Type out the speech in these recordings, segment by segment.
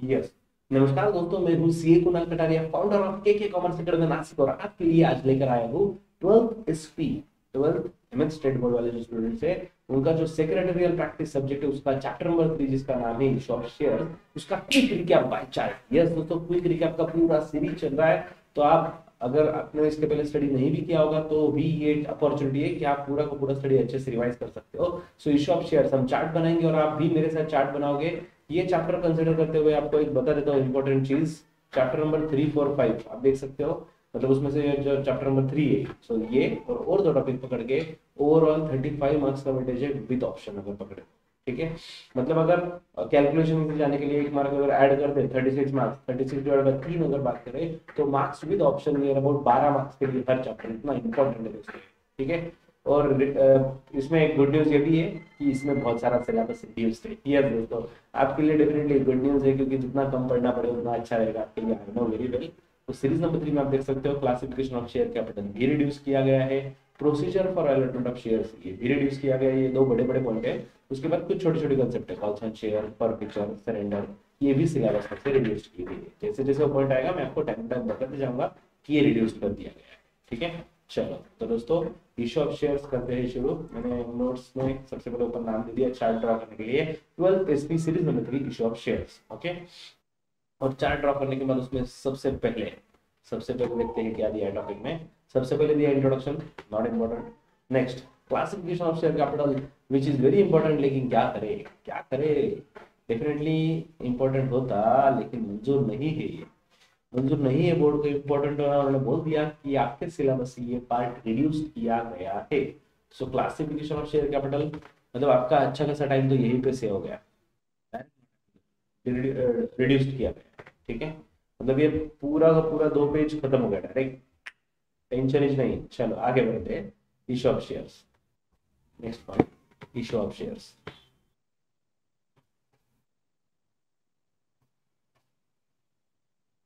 Yes. नमस्कार दोस्तों, मैं हूँ CA Kunal Kataria, founder of के कॉमर्स अकेडमी नासिक, और आपके लिए आज लेकर आया हूँ 12th SP, 12th MS state board वाले जो स्टूडेंट्स है उनका जो सेक्रेटरियल प्रैक्टिस सब्जेक्ट है उसका चैप्टर नंबर 3 जिसका नाम है इशू ऑफ शेयर, उसका quick recap by chart. Yes दोस्तों, क्विक रिकैप का पूरा सीरीज चल रहा है। तो आप अगर आपने इसके पहले स्टडी नहीं भी किया होगा तो भी ये अपॉर्चुनिटी है कि आप पूरा का पूरा स्टडी अच्छे से रिवाइज कर सकते हो। सो इशू ऑफ शेयर हम चार्ट बनाएंगे और आप भी मेरे साथ चार्ट बनाओगे। ये चैप्टर कंसिडर करते हुए आपको एक बता देता हूँ इंपॉर्टेंट चीज। चैप्टर नंबर 3 4 5 आप देख सकते हो, मतलब उसमें से जो चैप्टर नंबर 3 है, सो ये और दो टॉपिक पकड़ के ओवरऑल 35 मार्क्स का वेटेज है विद ऑप्शन अगर पकड़े। ठीक है, मतलब अगर कैलकुलेशन से जाने के लिए एक मार्क अगर ऐड कर दे 36 मार्क्स, 36 डिवाइड बाय 3 अगर बात करें तो marks with option near about 12 marks के लिए हर चैप्टर, इतना इंपॉर्टेंट है दोस्तों। ठीक है, और इसमें एक गुड न्यूज ये भी है कि इसमें बहुत सारा सिलेबस रिड्यूस्ड है। यस दोस्तों, आपके लिए डेफिनेटली गुड न्यूज है, क्योंकि जितना कम पढ़ना पड़े उतना अच्छा रहेगा आपके लिए। I know very well. तो सीरीज नंबर 3 में आप देख सकते हो क्लासिफिकेशन ऑफ शेयर कैपिटल भी रिड्यूस किया गया है, procedure for allotment of shares ये भी रिड्यूस किया गया है। ये दो बड़े बड़े पॉइंट है। उसके बाद कुछ छोटे छोटे कंसेप्ट है, कॉल्स ऑन शेयर, परफिचर, सरेंडर, ये भी सिलेबस में से रिड्यूस की गई है। जैसे जैसे वो पॉइंट आएगा मैं आपको टाइम टाइम बताते जाऊंगा कि ये रिड्यूस कर दिया गया है। ठीक है, चलो तो दोस्तों इशू ऑफ शेयर्स करते हैं शुरू। मैंने नोट्स में सबसे पहले ऊपर नाम दे दिया चार्ट ड्रॉ करने के लिए, 12th SP series number 3 issue of shares. Okay, और चार्ट ड्रॉ करने के बाद उसमें सबसे पहले देखते हैं क्या दिया है टॉपिक में। सबसे पहले दिया introduction, not important. Next classification of share capital which is very important, लेकिन क्या करे डेफिनेटली इंपॉर्टेंट होता, लेकिन मंजूर नहीं है ये। मंजूर नहीं है बोर्ड को इंपॉर्टेंट होना, उन्होंने बोल दिया कि आपके सिलेबस से ये पार्ट रिड्यूस किया गया है। सो क्लासिफिकेशन ऑफ शेयर कैपिटल मतलब आपका अच्छा खासा टाइम तो यहीं पे से हो गया, रिड्यूस्ड किया गया। ठीक है, मतलब ये पूरा का पूरा 2 पेज खत्म हो गया डायरेक्ट। टेंशन इज नहीं, चलो आगे बढ़ते हैं। Issue of shares, next point, issue of shares.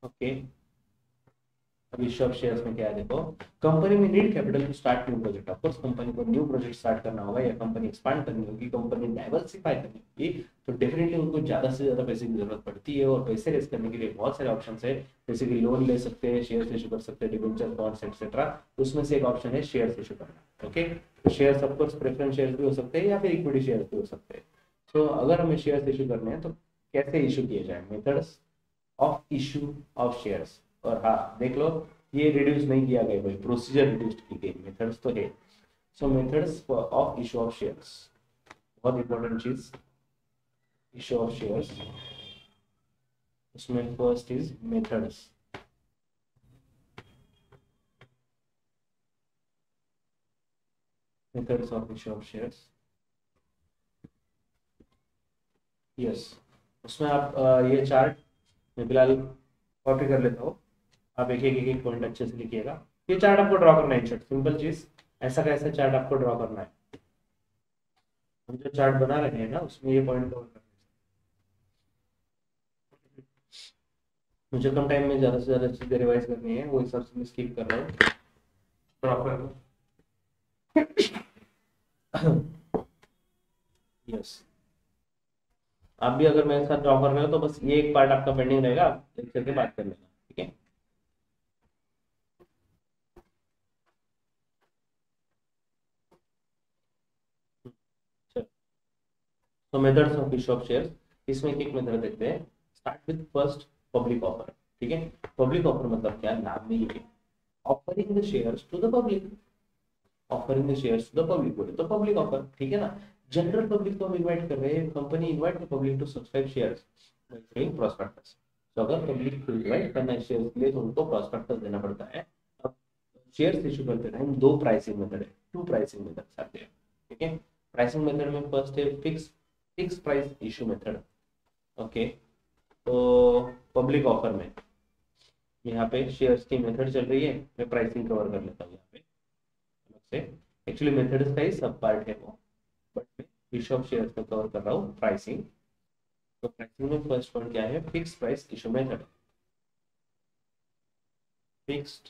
Okay, अब इशू ऑफ शेयर्स में क्या है देखो, कंपनी में need capital to start new project. Of course company को न्यू प्रोजेक्ट स्टार्ट करना होगा या कंपनी एक्सपांड करनी होगी, कंपनी डाइवर्सिफाई करनी होगी, तो डेफिनेटली उनको ज्यादा से ज्यादा पैसे की जरूरत पड़ती है। और पैसे रेस करने के लिए बहुत सारे ऑप्शन है, जैसे कि लोन ले सकते हैं, शेयर्स इशू कर सकते हैं, डिबेंचर, बॉन्ड्स एक्सेट्रा। उसमें से एक ऑप्शन है शेयर्स इशू करना। ओके, तो shares of course preference shares भी हो सकते हैं या फिर इक्विटी शेयर्स भी हो सकते हैं। तो अगर हमें शेयर्स इशू करने हैं तो कैसे इशू किए जाए, methods of issue of shares. और हाँ देख लो, ये रिड्यूस नहीं किया गया भाई, प्रोसीजर रिड्यूस की गई, मेथड्स तो है। सो methods of issue of shares, बहुत इंपॉर्टेंट चीज, इशू ऑफ शेयर्स। उसमें first is methods. Methods of issue of shares, yes. उसमें आप ये चार्ट मैं फिलहाल कॉपी कर लेता हूँ, आप एक एक पॉइंट अच्छे से लिखिएगा। ये चार्ट आपको ड्रॉ करना है, सिंपल चीज, ऐसा कैसा चार्ट आपको ड्रॉ करना है। हम जो चार्ट बना रहे हैं ना उसमें ये पॉइंट कवर करना है। मुझे कम टाइम में ज्यादा से ज्यादा चीजें रिवाइज करनी है, वो हिसाब से मैं स्किप कर रहा हूँ, ड्रॉ कर रहा हूँ। यस, आप भी अगर मेरे साथ ड्रॉ कर रहे हो तो बस ये एक पार्ट आपका पेंडिंग रहेगा, आप देख करके बात कर लेना। ठीक है, तो methods of issue of shares, इसमें एक एक मेथड देखते हैं। Start with first, public offer. ठीक है, पब्लिक ऑफर मतलब क्या, नाम में ये offering the shares to the public. Offering the shares to the public बोले तो पब्लिक ऑफर, ठीक है ना। जनरल पब्लिक को हम इनवाइट कर रहे हैं, company invite the public to subscribe shares by prospectus. तो अगर पब्लिक को इनवाइट करना है शेयर्स के लिए तो उनको प्रोस्पेक्टस देना पड़ता है। अब शेयर्स इशू करते टाइम दो प्राइसिंग मेथड है, टू प्राइसिंग मेथड्स आते हैं। ठीक है, प्राइसिंग मेथड में फर्स्ट है fix price issue method. Okay, तो पब्लिक ऑफर में यहाँ पे शेयर्स की मेथड चल रही है, मैं प्राइसिंग कवर कर लेता हूँ यहाँ पे अलग से। एक्चुअली मेथड्स का ही सब पार्ट है वो, बट मैं इशू ऑफ शेयर्स में कवर कर रहा हूँ प्राइसिंग। तो प्राइसिंग में फर्स्ट पॉइंट क्या है, fix price issue method. Fixed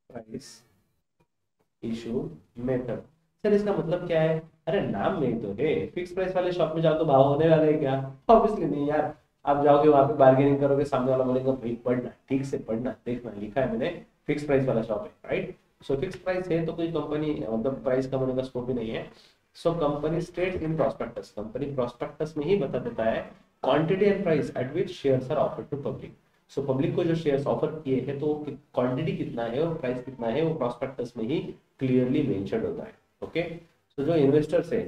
price issue method, sir इसका मतलब क्या है। अरे नाम में तो है, फिक्स प्राइस वाले शॉप में जाओ तो भाव होने वाला है क्या, ऑब्वियसली नहीं यार। आप जाओगे वहां पे बार्गेनिंग करोगे, सामने वाला बोलेगा भाई पढ़ना, ठीक से पढ़ना, देखना लिखा है मैंने, फिक्स प्राइस वाला शॉप है, राइट। सो फिक्स प्राइस है तो कोई कंपनी मतलब प्राइस कम होने का स्कोप ही नहीं है। So company state in prospectus, company prospectus में ही बता देता है quantity and price at which shares are offered to public. So public को जो शेयर्स ऑफर किए हैं तो क्वांटिटी कितना है और प्राइस कितना है वो प्रोस्पेक्टस में ही क्लियरली मेंशन होता है। ओके, सो जो इन्वेस्टर्स है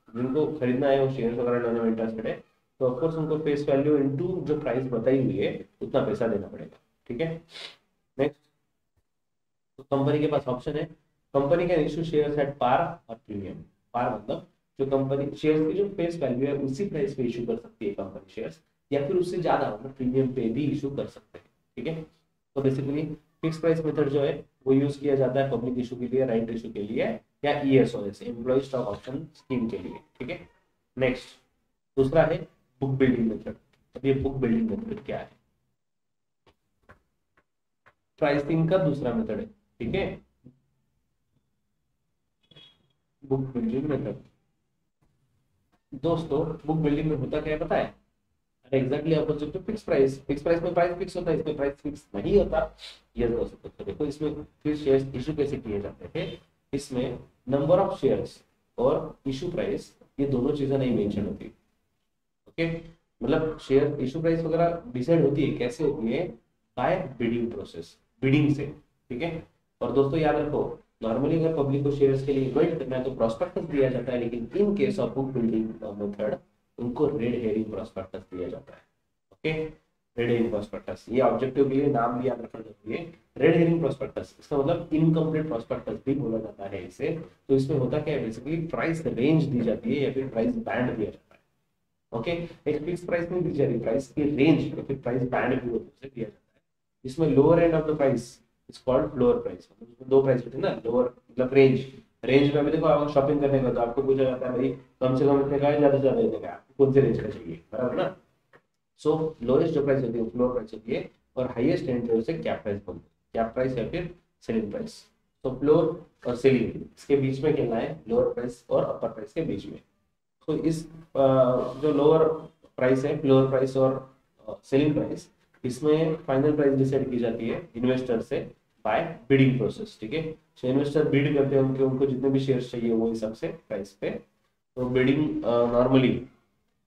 जिनको खरीदना है वो शेयर्स वगैरह लेने में इंटरेस्टेड है, तो ऑफकोर्स उनको फेस वैल्यू इनटू जो प्राइस बताई हुई है उतना पैसा देना पड़ेगा। ठीक है, नेक्स्ट, तो कंपनी के पास ऑप्शन है, company can issue shares at par और प्रीमियम। पार मतलब जो कंपनी शेयर्स की जो फेस वैल्यू है उसी प्राइस पे इशू कर सकती है कंपनी शेयर्स, या फिर उससे ज्यादा मतलब प्रीमियम पे भी इशू कर सकते हैं। ठीक है, तो बेसिकली फिक्स प्राइस मेथड जो है वो यूज किया जाता है पब्लिक इशू के लिए, राइट इशू के लिए, या ESOS employ stock option scheme के लिए। ठीक है, नेक्स्ट, दूसरा है बुक बिल्डिंग मेथड। अब ये बुक बिल्डिंग मेथड क्या है? प्राइसिंग का दूसरा मेथड है। ठीक है, बुक बिल्डिंग मेथड दोस्तों, बुक बिल्डिंग में होता क्या है पता है? अरे exactly opposite to fix price. Fix price में प्राइस फिक्स होता है, इसमें प्राइस फिक्स नहीं होता। ये दोस्तों तो देखो इसमें फिर शेयर्स इशू कैसे किए जाते हैं, इसमें नंबर ऑफ शेयर्स और इशू प्राइस ये दोनों चीजें नहीं मेंशन होती। ओके, मतलब शेयर इशू प्राइस वगैरह डिसाइड होती है, कैसे होती है? बाय बिडिंग प्रोसेस, बिडिंग से। ठीक है, और दोस्तों याद रखो, नॉर्मली अगर पब्लिक को शेयर्स के लिए इन्वाइट करना है तो प्रोस्पेक्टस दिया जाता है, लेकिन in case of book building method उनको रेड हेरिंग प्रोस्पेक्टस दिया जाता है। ओके, रेड हेरिंग प्रोस्पेक्टस, ये ऑब्जेक्टिव के लिए नाम भी याद रखना जरूरी है। रेड हेरिंग प्रोस्पेक्टस इसका मतलब इनकम्प्लीट प्रोस्पेक्टस भी बोला जाता है इसे। तो इसमें होता क्या है, बेसिकली प्राइस रेंज दी जाती है या फिर प्राइस बैंड दिया जाता है। ओके, एक फिक्स प्राइस नहीं दी जा रही, प्राइस की रेंज या फिर प्राइस बैंड भी उसे दिया जाता है। इसमें lower end of the price is called floor price. मतलब दो प्राइस होते हैं ना, लोअर मतलब रेंज, रेंज में भी देखो आप शॉपिंग करने का तो आपको पूछा जाता है भाई कम से कम इतने का है, ज्यादा से ज्यादा इतने का है, कौन से रेंज का चाहिए, बराबर ना। सो लोएस्ट जो प्राइस होती है फ्लोर प्राइस होती है, और हाईएस्ट एंड जो है कैप प्राइस बोलते हैं, कैप प्राइस या फिर सेलिंग प्राइस। तो फ्लोर और सेलिंग इसके बीच में खेलना है, लोअर प्राइस और अपर प्राइस के बीच में। तो इस जो लोअर प्राइस है, फ्लोर प्राइस और सेलिंग प्राइस, इसमें फाइनल प्राइस डिसाइड की जाती है इन्वेस्टर से बाय बिडिंग प्रोसेस। ठीक है, तो इन्वेस्टर बिड करते हैं, उनके उनको जितने भी शेयर्स चाहिए वो हिसाब से प्राइस पे। तो बिडिंग नॉर्मली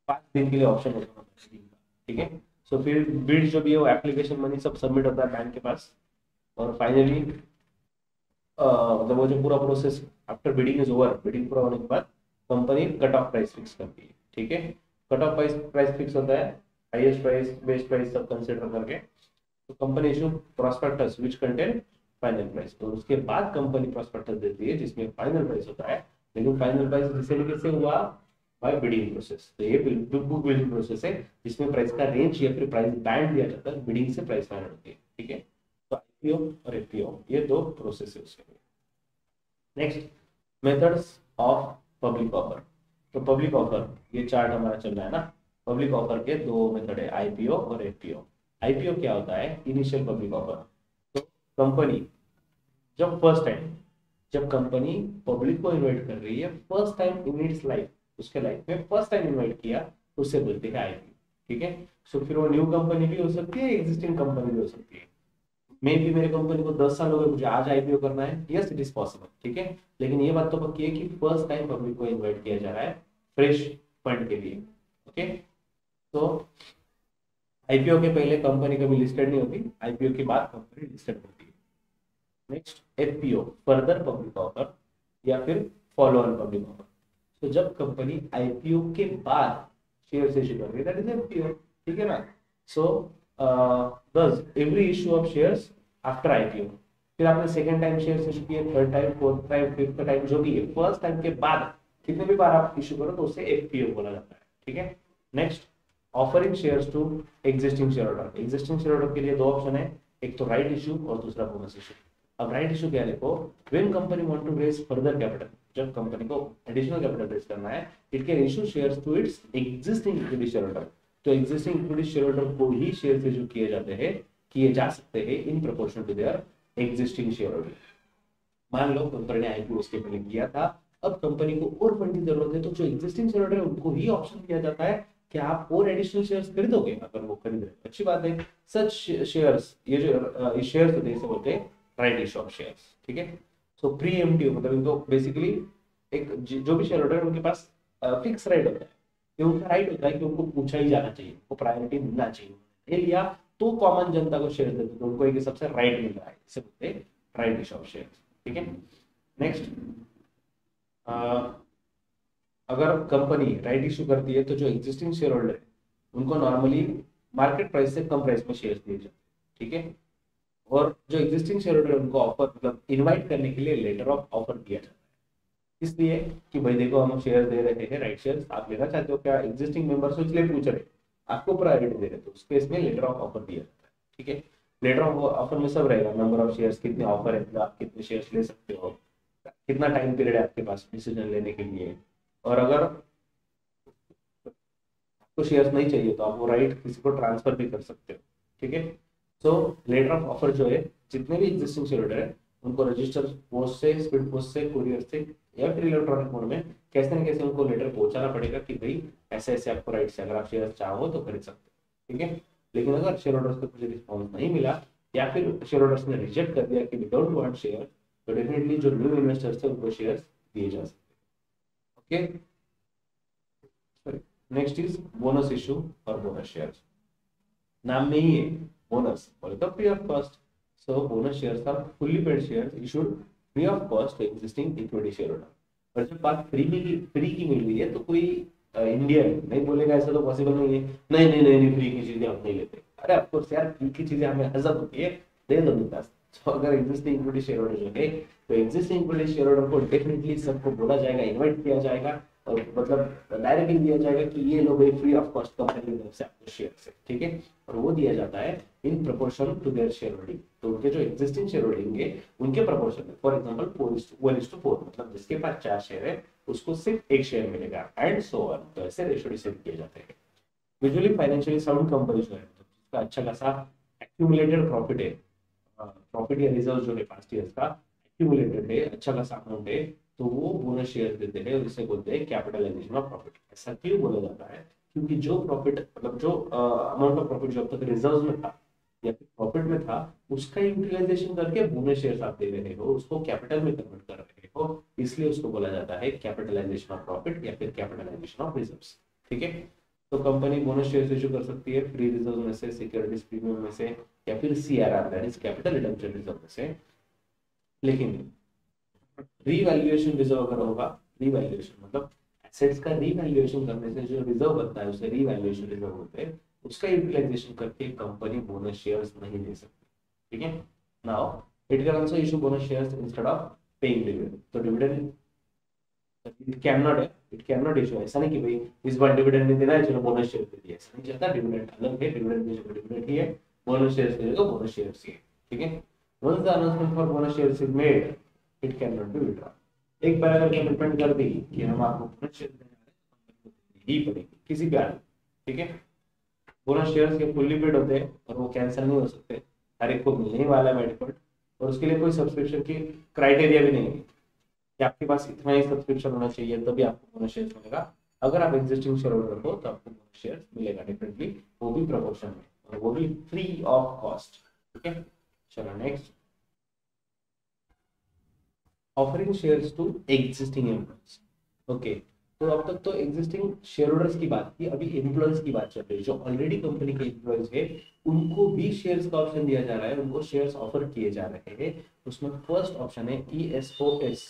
5 दिन के लिए ऑप्शन होता है bidding का। ठीक है, सो फिर बिड जो भी है वो एप्लीकेशन मनी सब सबमिट होता है बैंक के पास, और फाइनली मतलब वो जो पूरा process after bidding is over, bidding पूरा होने के बाद company cut off price fix करती है। ठीक है, cut off price price fix होता है, हाईएस्ट प्राइस बेस्ट प्राइस सब कंसीडर करके। तो company issue prospectus which contain final price, तो उसके बाद कंपनी प्रोस्पेक्टस देती है जिसमें फाइनल प्राइस होता है। लेकिन फाइनल प्राइस डिसाइड कैसे हुआ? By bidding process. तो ये बुक बिल्डिंग प्रोसेस है जिसमें प्राइस का रेंज या फिर प्राइस बैंड दिया जाता है, बिडिंग से प्राइस फाइनल होती है। ठीक है, तो आईपीओ और एफपीओ ये दो प्रोसेस है उसके लिए। Next, methods of public offer. तो पब्लिक ऑफर ये चार्ट हमारा चल रहा है ना, पब्लिक ऑफर के दो मेथड है, आईपीओ और एफपीओ। आईपीओ क्या होता है? Initial public offer. तो कंपनी जब फर्स्ट टाइम, जब कंपनी पब्लिक को इन्वाइट कर रही है first time in its life, उसके लाइफ में फर्स्ट टाइम इन्वाइट किया, उससे बोलते हैं आईपीओ। ठीक है, सो फिर वो न्यू कंपनी भी हो सकती है, एग्जिस्टिंग कंपनी भी हो सकती है। मे भी मेरे कंपनी को 10 साल हो गए, मुझे आज आईपीओ करना है, यस इट इज पॉसिबल। ठीक है, लेकिन ये बात तो पक्की है कि फर्स्ट टाइम पब्लिक को इन्वाइट किया जा रहा है फ्रेश फंड के लिए। ओके, तो आईपीओ के पहले कंपनी कभी लिस्टेड नहीं होती, आईपीओ के बाद कंपनी लिस्टेड होती है। Next, FPO, further public offer या फिर फॉलो ऑन पब्लिक ऑफर। तो जब कंपनी आईपीओ के बाद शेयर इशू कर रही है दैट इज एफपीओ। ठीक है ना, सो does every issue of shares after IPO, फिर आपने सेकंड टाइम शेयर्स इशू किए, third time, fourth time, fifth time, जो भी है फर्स्ट टाइम के बाद कितने भी बार आप इशू करो तो उसे एफपीओ बोला जाता है। ठीक है, next, offering shares to existing shareholder. Existing shareholder के लिए दो ऑप्शन है, एक तो राइट इशू और दूसरा बोनस इशू। अब राइट इशू क्या है देखो, when company want to raise further capital, जब कंपनी को एडिशनल कैपिटल रेज करना है, it can issue shares to its existing equity shareholder. तो एग्जिस्टिंग इक्विटी शेयर होल्डर को ही शेयर्स इशू किए जाते हैं, किए जा सकते हैं in proportion to their existing shareholder. मान लो कंपनी ने आईपीओ उसके पहले किया था, अब कंपनी को और फंड की जरूरत है, तो जो एग्जिस्टिंग शेयर होल्डर है उनको ही ऑप्शन दिया जाता है क्या आप और एडिशनल शेयर्स खरीदोगे? अगर वो खरीद रहे अच्छी बात है। सच शेयर्स, ये जो शेयर्स होते हैं इसे बोलते हैं राइट इशू ऑफ शेयर्स, ठीक है। सो प्री एम्प्टिव मतलब इनको बेसिकली एक जो भी शेयर होल्डर है उनके पास फिक्स राइट होता है, ये उनका राइट होता है कि उनको पूछा ही जाना चाहिए, उनको प्रायोरिटी मिलना चाहिए। ये लिया तो कॉमन जनता को शेयर देते तो उनको एक सबसे राइट मिल रहा है, इसे बोलते हैं राइट इशू ऑफ शेयर्स, ठीक है। नेक्स्ट, अगर कंपनी राइट इशू करती है तो जो एग्जिस्टिंग शेयर होल्डर है उनको नॉर्मली मार्केट प्राइस से कम प्राइस में शेयर दिए जाते हैं, ठीक है। और जो एग्जिस्टिंग शेयर होल्डर है उनको ऑफर मतलब इनवाइट करने के लिए लेटर ऑफ ऑफर दिया जाता है, इसलिए कि भाई देखो हम शेयर दे रहे हैं, राइट शेयर आप लेना चाहते हो क्या? एग्जिस्टिंग मेंबर्स को इसलिए पूछ रहे, आपको प्रायोरिटी दे रहे, तो उस केस में लेटर ऑफ ऑफर दिया जाता है, ठीक है। लेटर ऑफ ऑफर में सब रहेगा, नंबर ऑफ शेयर्स, कितने ऑफर है, आप कितने शेयर्स ले सकते हो, कितना टाइम पीरियड है आपके पास डिसीजन लेने के लिए, और अगर आपको शेयर्स नहीं चाहिए तो आप वो राइट किसी को ट्रांसफर भी कर सकते हो, ठीक है। सो लेटर ऑफ ऑफर जो है जितने भी एग्जिस्टिंग शेयर होल्डर है उनको रजिस्टर पोस्ट से, स्पीड पोस्ट से, कुरियर से या फिर इलेक्ट्रॉनिक मोड में कैसे न कैसे उनको लेटर पहुंचाना पड़ेगा कि भाई ऐसे ऐसे आपको राइट है, अगर आप शेयर चाहो तो खरीद सकते हो, ठीक है। लेकिन अगर शेयर होल्डर्स को कुछ रिस्पॉन्स नहीं मिला या फिर शेयर होल्डर्स ने रिजेक्ट कर दिया कि वी डोंट वांट शेयर, तो डेफिनेटली जो न्यू इन्वेस्टर्स है उनको शेयर दिए जा सकते हैं, okay. Next is bonus issue और बोनस शेयर्स। नाम में ही है बोनस, बोले तो free of cost. So bonus shares are fully paid shares issued free of cost to existing equity shareholder. और जब बात फ्री की मिल रही है तो कोई इंडियन नहीं बोलेगा ऐसा तो पॉसिबल नहीं है, नहीं नहीं नहीं, नहीं फ्री की चीजें हम नहीं लेते। अरे ऑफकोर्स यार, फ्री की चीजें हमें हजम होती है, दे दो मेरे पास। तो अगर एग्जिस्टिंग इक्विटी शेयर होल्डर जो है तो एग्जिस्टिंग इक्विटी शेयर होल्डर को डेफिनेटली सबको बोला जाएगा, इन्वाइट किया जाएगा और मतलब डायरेक्टली दिया जाएगा कि ये लोग फ्री ऑफ कॉस्ट कंपनी की तरफ से आपको शेयर से, ठीक है। और वो दिया जाता है in proportion to their shareholding, तो उनके जो एग्जिस्टिंग शेयर होल्डिंग है उनके प्रोपोर्शन में, फॉर एग्जांपल 4:4 मतलब जिसके पास 4 शेयर है उसको सिर्फ 1 शेयर मिलेगा एंड सो ऑन। तो ऐसे रेशियो डिसाइड किए जाते हैं। यूजुअली फाइनेंशियली साउंड कंपनी जो है तो जिसका अच्छा खासा एक्यूमुलेटेड प्रॉफिट है, प्रॉफिट या रिजर्व जो है पास्ट ईयर्स का एक्यूमुलेटेड है, अच्छा खासा अमाउंट है, तो वो बोनस शेयर देते हैं और इसे बोलते हैं कैपिटलाइजेशन ऑफ प्रॉफिट। ऐसा क्यों बोला जाता है? क्योंकि जो प्रॉफिट मतलब जो अमाउंट ऑफ प्रॉफिट जो अब तक रिजर्व में था या फिर प्रॉफिट में था उसका यूटिलाइजेशन करके बोनस शेयर आप दे रहे हो, उसको कैपिटल में कन्वर्ट कर रहे हो, इसलिए उसको बोला जाता है कैपिटलाइजेशन ऑफ प्रॉफिट या फिर कैपिटलाइजेशन ऑफ रिजर्व्स, ठीक है। तो कंपनी बोनस शेयर इशू कर सकती है फ्री रिजर्व में से, सिक्योरिटीज प्रीमियम में से या फिर CRR that is capital redemption reserve में से। लेकिन रीवैल्यूएशन रिजर्व अगर होगा, रीवैल्यूएशन मतलब एसेट्स का रीवैल्यूएशन करने से जो रिजर्व बनता है उसे रीवैल्यूएशन रिजर्व बोलते हैं, उसका यूटिलाइजेशन करके कंपनी बोनस शेयर्स नहीं दे सकती, ठीक है। Now it can also issue bonus shares instead of paying dividend. तो dividend it can not issue, ऐसा नहीं कि भाई इस बार डिविडेंड नहीं देना है चलो बोनस शेयर दे दिया, ऐसा नहीं चलता। डिविडेंड अलग है, डिविडेंड की जगह डिविडेंड ही है, बोनस शेयर्स की जगह बोनस शेयर्स ही है, ठीक है। Once the announcement for bonus shares is made it can not be withdrawn. एक बार अगर कमिटमेंट कर दी कि हम आपको बोनस शेयर देने वाले हैं ही पड़ेगी किसी भी हाल, ठीक है। बोनस शेयर्स के फुल्ली पेड होते हैं और वो कैंसिल नहीं हो सकते, हर एक को मिलने ही वाला है बाय डिफॉल्ट, और उसके लिए कोई सब्सक्रिप्शन की क्राइटेरिया भी नहीं है कि आपके पास इतना ही सब्सक्रिप्शन होना चाहिए तभी आपको बोनस शेयर्स मिलेगा। अगर आप एग्जिस्टिंग शेयर होल्डर हो तो आपको बोनस शेयर्स मिलेगा डेफिनेटली, वो भी प्रोपोर्शन में और वो भी फ्री ऑफ कॉस्ट, ठीक है। चलो next, offering shares to existing employees, okay. तो अब तक तो एग्जिस्टिंग शेयर होल्डर्स की बात की, अभी एम्प्लॉयज की बात चल रही है। जो ऑलरेडी कंपनी के एम्प्लॉयज है उनको भी शेयर्स का ऑप्शन दिया जा रहा है, उनको शेयर्स ऑफर किए जा रहे हैं। उसमें फर्स्ट ऑप्शन है ESOS,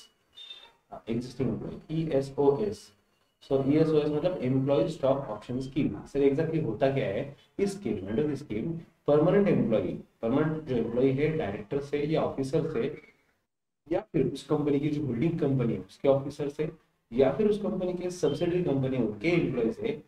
existing employee ESOS। So ESOS मतलब employee stock option scheme. Sir exactly होता क्या है इस स्कीम में? Under scheme permanent employee, permanent जो एम्प्लॉय है डायरेक्टर से या ऑफिसर से या फिर उस कंपनी की जो होल्डिंग कंपनी है उसके ऑफिसर से या फिर उस कंपनी के सब्सिडरी कंपनी उनके एम्प्लॉय से,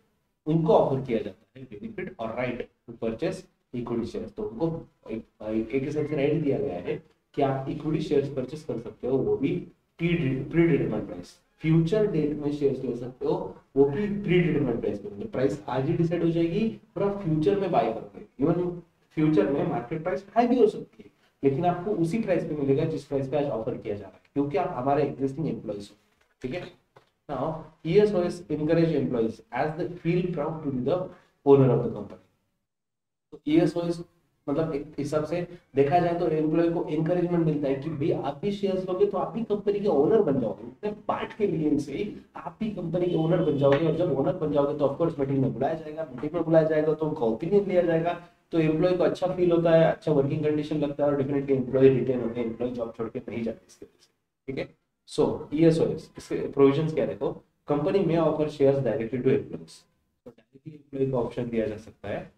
उनको ऑफर किया जाता है बेनिफिट और right to purchase equity share. तो उनको एक हिसाब से राइट दिया गया है कि आप इक्विटी शेयर्स परचेस कर सकते हो, वो भी predetermined price, future date में शेयर्स ले सकते हो, वो भी प्री डिटरमाइंड प्राइस पे। मतलब प्राइस आज ही डिसाइड हो जाएगी और आप फ्यूचर में बाय करोगे, इवन फ्यूचर में मार्केट प्राइस हाई भी हो सकती है लेकिन आपको उसी प्राइस पे मिलेगा जिस प्राइस पे आज ऑफर किया जा रहा है, क्योंकि आप हमारे एग्जिस्टिंग एम्प्लॉइज हो, ठीक है। Now, ESOS encourage employees as they feel proud to be the owner of the company. तो ESOS मतलब एक हिसाब से देखा जाए तो एम्प्लॉय को एनकरेजमेंट मिलता है कि भाई आप भी शेयर्स लोगे तो आप भी कंपनी के ओनर बन जाओगे, उतने पार्ट के लिए से ही आप भी कंपनी के ओनर बन जाओगे। और जब ओनर बन जाओगे तो ऑफकोर्स मीटिंग में बुलाया जाएगा, मीटिंग में बुलाया जाएगा तो उनका ओपिनियन लिया जाएगा, तो एम्प्लॉय को अच्छा फील होता है, अच्छा वर्किंग कंडीशन लगता है और डेफिनेटली एम्प्लॉय रिटेन होते हैं, एम्प्लॉय जॉब छोड़ के नहीं जाते इसके वजह से। ठीक है, सो ESOS इसके प्रोविजंस क्या है देखो, कंपनी में offer shares directly to employees, तो डायरेक्टली एम्प्लॉय को ऑप्शन दिया जा सकता है।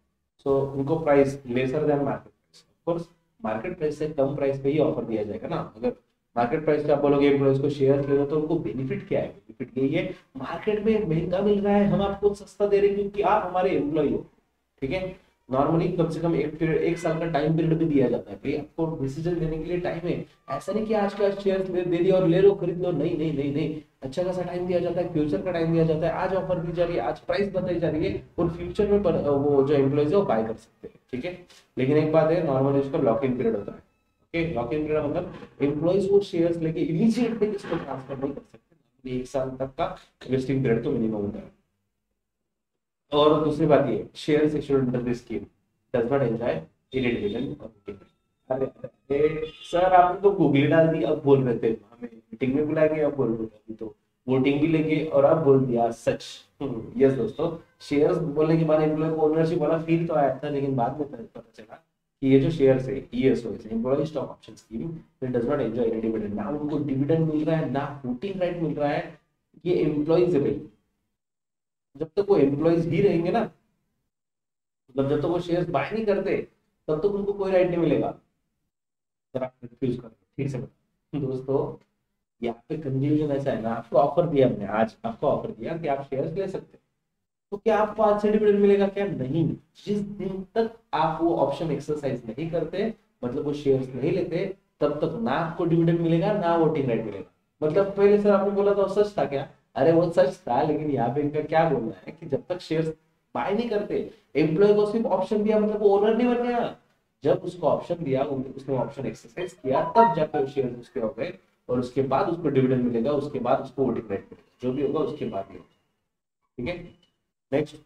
सो उनको price lesser than market price, of course market price से कम प्राइस पे ही ऑफर दिया जाएगा ना। अगर मार्केट प्राइस पे आप बोलोगे एम्प्लॉयज को शेयर ले लो तो उनको बेनिफिट क्या है, बेनिफिट यही है मार्केट में महंगा मिल रहा है, हम आपको सस्ता दे रहे हैं क्योंकि आप हमारे एम्प्लॉय हो। ठीक है, नॉर्मली कम से कम एक साल का टाइम पीरियड भी दिया जाता है भाई, आपको डिसीजन लेने के लिए टाइम है। ऐसा नहीं कि आज का शेयर दे दिया और ले लो खरीद लो, नहीं नहीं नहीं नहीं, अच्छा खासा टाइम दिया जाता है, फ्यूचर का टाइम दिया जाता है। आज ऑफर दी जा रही है, आज प्राइस बताई जा रही है और फ्यूचर में वो जो एम्प्लॉइज है वो बाय कर सकते हैं। ठीक है, लेकिन एक बात है, नॉर्मली इसका लॉक इन पीरियड होता है। ओके, लॉक इन पीरियड मतलब एम्प्लॉइज वो शेयर्स लेके इमीडिएटली इसको ट्रांसफर नहीं कर सकते, एक साल तक का वेस्टिंग पीरियड तो मिनिमम होता है। और दूसरी बात ये, shares issued under this scheme does not enjoy any dividend और वोटिंग। अरे सर आपने तो गूगल डाल दिया, अब बोल रहे थे हमें मीटिंग में बुलाएंगे, अब बोल रहे थे तो वोटिंग भी लेंगे और अब बोल दिया सच। यस दोस्तों, शेयर्स बोलने के बाद एम्प्लॉय को ओनरशिप वाला फील तो आया था, लेकिन बाद में पता चला कि ये जो शेयर्स है ESOS employee stock option scheme, it does not enjoy any dividend, ना उनको डिविडेंड मिल रहा है ना वोटिंग राइट मिल रहा है। ये एम्प्लॉयज है, जब तक वो एम्प्लॉयज ही रहेंगे ना, मतलब जब तक वो शेयर्स बाय नहीं करते तब तक उनको कोई राइट नहीं मिलेगा। जरा कंफ्यूज कर ठीक से बता दोस्तों, यहाँ पे कंफ्यूजन ऐसा है ना, आपको ऑफर दिया, हमने आज आपको ऑफर दिया कि आप शेयर्स ले सकते हैं, तो क्या आपको आज से डिविडेंड मिलेगा क्या? नहीं। जिस दिन तक आप वो ऑप्शन एक्सरसाइज नहीं करते, मतलब वो शेयर्स नहीं लेते, तब तक ना आपको डिविडेंड मिलेगा ना वोटिंग राइट मिलेगा। मतलब पहले सर आपने बोला था सच था क्या? अरे वो सच था, लेकिन यहाँ पे इनका क्या बोलना है कि जब तक शेयर्स बाय नहीं करते, एम्प्लॉय को सिर्फ ऑप्शन दिया मतलब वो ओनर नहीं बन गया। जब उसको ऑप्शन दिया, उसने ऑप्शन एक्सरसाइज किया, तब जाकर शेयर उसके हो गए और उसके बाद उसको डिविडेंड मिलेगा, उसके बाद उसको वोटिंग राइट मिलेगा, जो भी होगा उसके बाद ही। ठीक है, next,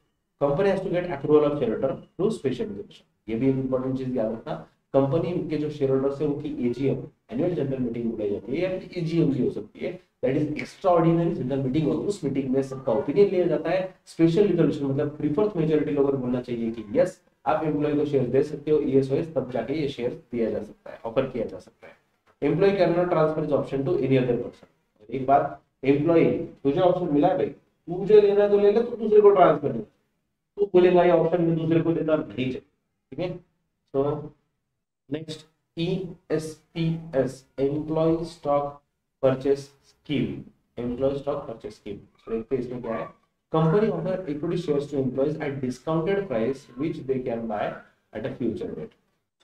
company has to get approval of shareholder through special resolution. ये भी एक इंपॉर्टेंट चीज याद रखना, कंपनी के जो शेयर होल्डर्स है उनकी एजीएम एनुअल जनरल मीटिंग बुलाई जाती है, या एजीएम भी हो सकती है, that is extra ordinary general meeting, और उस मीटिंग में सबका ओपिनियन लिया जाता है। स्पेशल रिजोल्यूशन मतलब 3/4 मेजॉरिटी लोगों को बोलना चाहिए कि यस आप एम्प्लॉय को शेयर दे सकते हो ESOS, तब जाके ये शेयर दिया जा सकता है, ऑफर किया जा सकता है। Employee can not transfer this option to any other person. एक बात, एम्प्लॉय तुझे ऑप्शन मिला है भाई, तुझे लेना है तो ले ले, तो दूसरे को ट्रांसफर दे, तो बोलेगा ये ऑप्शन में दूसरे को देता नहीं चाहिए। ठीक है, so next, ESPS employee stock purchase scheme, employee stock purchase scheme. तो देखते हैं इसमें क्या है, company offer equity shares to employees at discounted price which they can buy at a future date.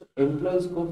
तो एम्प्लॉयज को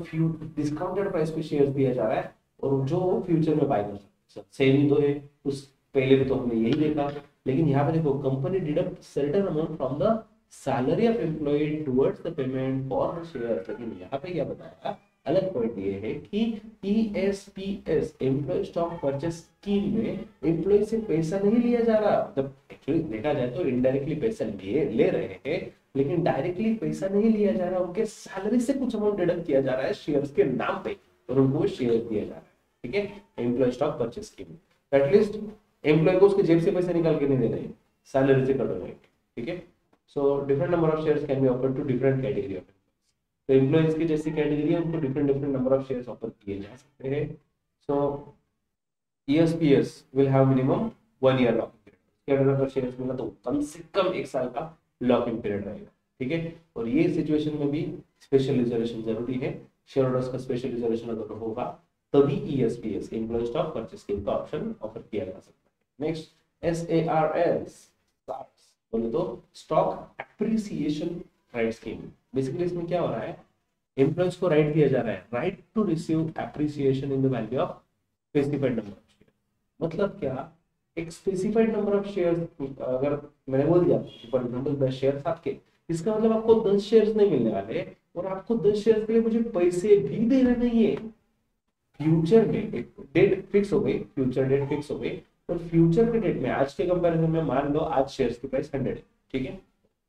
डिस्काउंटेड प्राइस पे shares दिया जा रहा है और जो फ्यूचर में बाय कर सकते हैं। सेम ही तो है, उस पहले भी तो हमने यही देखा, लेकिन यहाँ पे देखो, company deduct certain amount from the salary of employee towards the payment for the share. लेकिन यहाँ पे क्या बताया, अलग पॉइंट ये है कि ESPS employee stock purchase scheme में एम्प्लॉय से पैसा नहीं लिया जा रहा, मतलब एक्चुअली देखा जाए तो इनडायरेक्टली पैसा ले रहे हैं, लेकिन डायरेक्टली पैसा नहीं लिया जा रहा, उनके सैलरी से कुछ अमाउंट डिडक्ट किया जा रहा है शेयर्स के नाम पे और उनको शेयर दिया जा रहा है। ठीक है, employee stock purchase scheme, at least employee को उसके जेब से पैसा निकाल के नहीं दे रहे हैं, सैलरी से कट हो रहे हैं। ठीक है, so different number of shares can be offered to different category of, तो एम्प्लॉइज की जैसी कैटेगरी है उनको different different number of shares offer किए जा सकते हैं। So ESPS will have minimum 1 year lock in period, अगर शेयर्स मिला तो कम से कम 1 साल का लॉक इन पीरियड रहेगा। ठीक है, और ये सिचुएशन में भी स्पेशल रिजर्वेशन जरूरी है, शेयर होल्डर्स का स्पेशल रिजर्वेशन अगर होगा तभी ESPS employee stock purchase scheme का ऑप्शन ऑफर किया जा सकता है। नेक्स्ट, SARS बोले तो stock appreciation right scheme. Basically इसमें क्या हो रहा है, एम्प्लॉयज को राइट दिया जा रहा है, right to receive appreciation in the value of specified number of share. मतलब क्या, एक स्पेसिफाइड नंबर ऑफ शेयर, अगर मैंने बोल दिया फॉर एग्जांपल 10 शेयर्स आपके, इसका मतलब आपको 10 शेयर्स नहीं मिलने वाले और आपको 10 शेयर्स के लिए मुझे पैसे भी देने नहीं है। फ्यूचर में एक डेट फिक्स हो गई, फ्यूचर डेट फिक्स हो गई, और फ्यूचर के डेट में आज के कंपैरिजन में मान लो आज शेयर्स की प्राइस 100 है, ठीक है,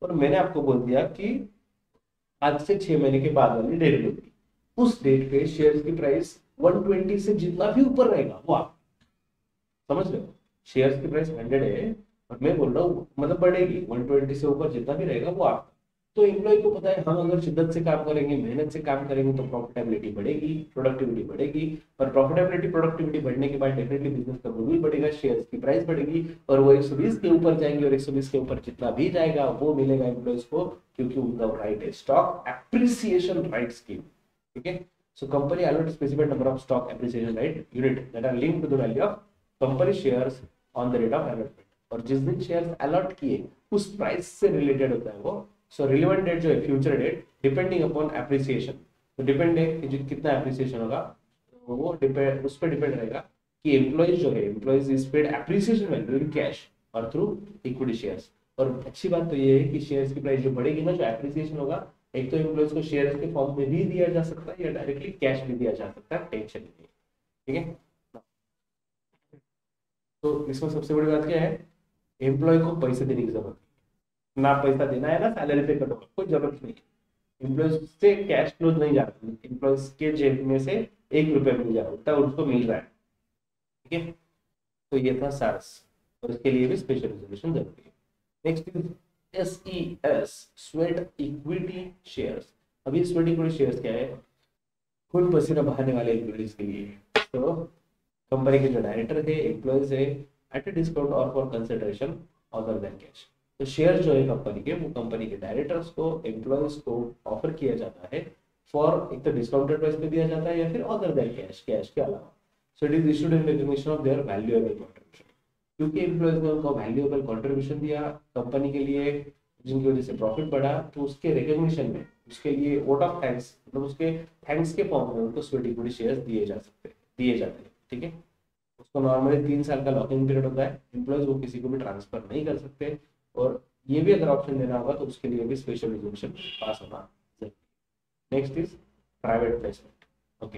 और मैंने आपको बोल दिया कि आज से 6 महीने के बाद वाली डेट होगी, उस डेट पे शेयर्स की प्राइस 120 से जितना भी ऊपर रहेगा वो आप समझ रहे हो। शेयर्स की प्राइस 100 है और मैं बोल रहा हूँ मतलब बढ़ेगी 120 से ऊपर जितना भी रहेगा वो आप, तो एम्प्लॉय को पता है हम अगर शिद्दत से काम करेंगे, मेहनत से काम करेंगे तो प्रॉफिटेबिलिटी बढ़ेगी, प्रोडक्टिविटी बढ़ेगी, और प्रॉफिटेबिलिटी प्रोडक्टिविटी बढ़ने के बाद डेफिनेटली बिजनेस का गुडविल बढ़ेगा, शेयर्स की प्राइस बढ़ेगी और वो 120 के ऊपर जाएंगे, और 120 के ऊपर जितना भी जाएगा वो मिलेगा एम्प्लॉयज को, क्योंकि उनका राइट है स्टॉक एप्रिसिएशन राइट स्कीम, ठीक है। So company allocates specified number of stock appreciation right unit that are linked to the value of company shares on the date of allotment, और जिस दिन शेयर्स अलॉट किए उस price से related होता है वो। सो रिलेवेंट डेट जो है future date depending upon appreciation, तो डिपेंड है कि कितना एप्रिसिएशन होगा, तो वो डिपेंड उस पर डिपेंड रहेगा कि एम्प्लॉइज जो है employees is paid appreciation value in cash और थ्रू इक्विटी शेयर्स। और अच्छी बात तो ये है कि शेयर्स की प्राइस जो बढ़ेगी ना, जो एप्रिसिएशन होगा, एक तो एम्प्लॉइज को शेयर्स के फॉर्म में भी दिया जा सकता है या डायरेक्टली कैश भी दिया जा सकता है, टेंशन नहीं, ठीक है। तो इसमें सबसे बड़ी बात क्या है, एम्प्लॉय को पैसे देने की जरूरत ना, पैसा देना है ना सैलरी पे कटो, कोई जरूरत नहीं। एम्प्लॉयज से कैश फ्लो नहीं जाता, एम्प्लॉयज के जेब में से 1 रुपया मिल जा रहा है उसको मिल रहा है, ठीक है। तो ये था सार्स, और इसके लिए भी स्पेशल रिजर्वेशन जरूरी है। Next is SES sweat equity shares. अभी स्वेट इक्विटी शेयर्स क्या है, खून पसीना बहाने वाले एम्प्लॉइज के लिए। तो कंपनी के जो डायरेक्टर है एम्प्लॉइज है एट ए डिस्काउंट और for consideration other than cash, तो शेयर जो है कंपनी के वो कंपनी के डायरेक्टर्स को एम्प्लॉइज को ऑफर किया जाता है फॉर एक तो डिस्काउंटेड प्राइस पे दिया जाता है या फिर अदर देन कैश, कैश के अलावा। So it is issued in recognition of their valuable contribution, क्योंकि एम्प्लॉइज ने उनको वैल्यूएबल कंट्रीब्यूशन दिया कंपनी के लिए जिनकी वजह से प्रॉफिट बढ़ा, तो उसके रिकॉग्निशन में उसके लिए वोट ऑफ थैंक्स, मतलब उसके थैंक्स के फॉर्म में उनको स्वेट इक्विटी शेयर्स दिए जाते हैं, ठीक है। उसको नॉर्मली 3 साल का लॉकिंग पीरियड होता है, एम्प्लॉइज वो किसी को भी ट्रांसफर नहीं कर सकते, और ये भी अगर ऑप्शन देना होगा तो उसके लिए भी स्पेशल रिजोल्यूशन पास होना जरूरी। Next is private placement. Okay,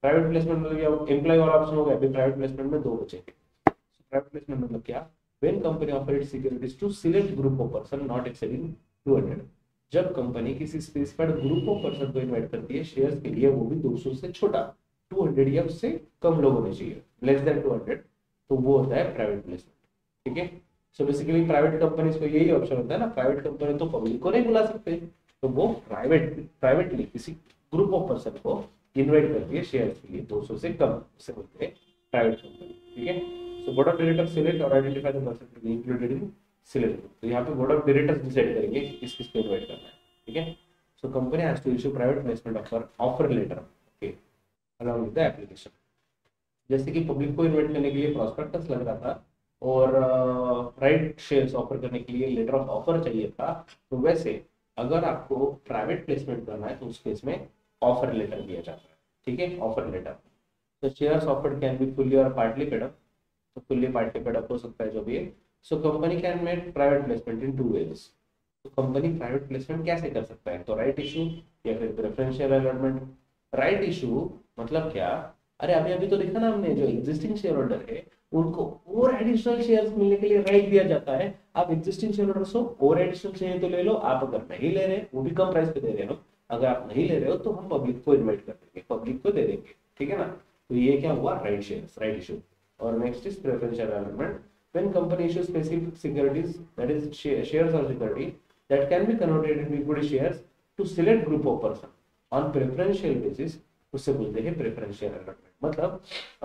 private placement मतलब एम्प्लॉय वाला ऑप्शन हो गया, अभी प्राइवेट प्लेसमेंट में 2 बचेंगे। प्राइवेट प्लेसमेंट मतलब क्या, when company offer its securities to select group of person not exceeding 200, जब कंपनी किसी स्पेसिफाइड ग्रुप ऑफ पर्सन को इन्वाइट करती है शेयर्स के लिए, वो भी 200 से छोटा, 200 या उससे कम लोग होने चाहिए, लेस देन 200, तो वो होता है प्राइवेट प्लेसमेंट, ठीक है। सो बेसिकली प्राइवेट कंपनीज को यही ऑप्शन होता है ना, प्राइवेट कंपनी तो पब्लिक को नहीं बुला सकते, तो वो प्राइवेटली किसी ग्रुप ऑफ पर्सन को इन्वाइट करती है शेयर्स के लिए 200 से कम, उसे बोलते हैं प्राइवेट कंपनी, ठीक है। So board of director select और identify the person to be included in select, तो यहाँ पे बोर्ड ऑफ डायरेक्टर्स डिसाइड करेंगे कि किस किस को इन्वाइट करना है, ठीक है। So company has to issue private placement offer letter, okay, along with the application. जैसे कि पब्लिक को इन्वाइट करने के लिए प्रॉस्पेक्टस लग रहा था और राइट शेयर्स ऑफर करने के लिए लेटर ऑफ ऑफर चाहिए था, तो वैसे अगर आपको प्राइवेट प्लेसमेंट करना है तो उस केस में ऑफर लेटर दिया जाता है, ठीक है, ऑफर लेटर। तो shares offered can be fully or partly paid up, तो फुल्ली पार्टली पेड अप हो सकता है जो भी है। So company can make private placement in 2 ways, तो कंपनी प्राइवेट प्लेसमेंट कैसे कर सकता है, तो राइट इशू या फिर प्रेफरेंशियल अलॉटमेंट। राइट इशू मतलब क्या, अरे अभी तो देखा ना हमने, जो एग्जिस्टिंग शेयर होल्डर है उनको और एडिशनल शेयर्स मिलने के लिए राइट दिया जाता है। आप एग्जिस्टिंग शेयर होल्डर्स हो और एडिशनल चाहिए तो ले लो, आप अगर नहीं ले रहे वो भी कम प्राइस पे दे रहे हो, अगर आप नहीं ले रहे हो तो हम पब्लिक को इन्वाइट कर देंगे, पब्लिक को दे देंगे, ठीक है ना। तो ये क्या हुआ, राइट शेयर्स, राइट इशू। और next is preferential allotment, when company issues specific securities that is shares or security that can be converted into equity shares to select group of person on preferential basis, उससे बोलते हैं preferential allotment. मतलब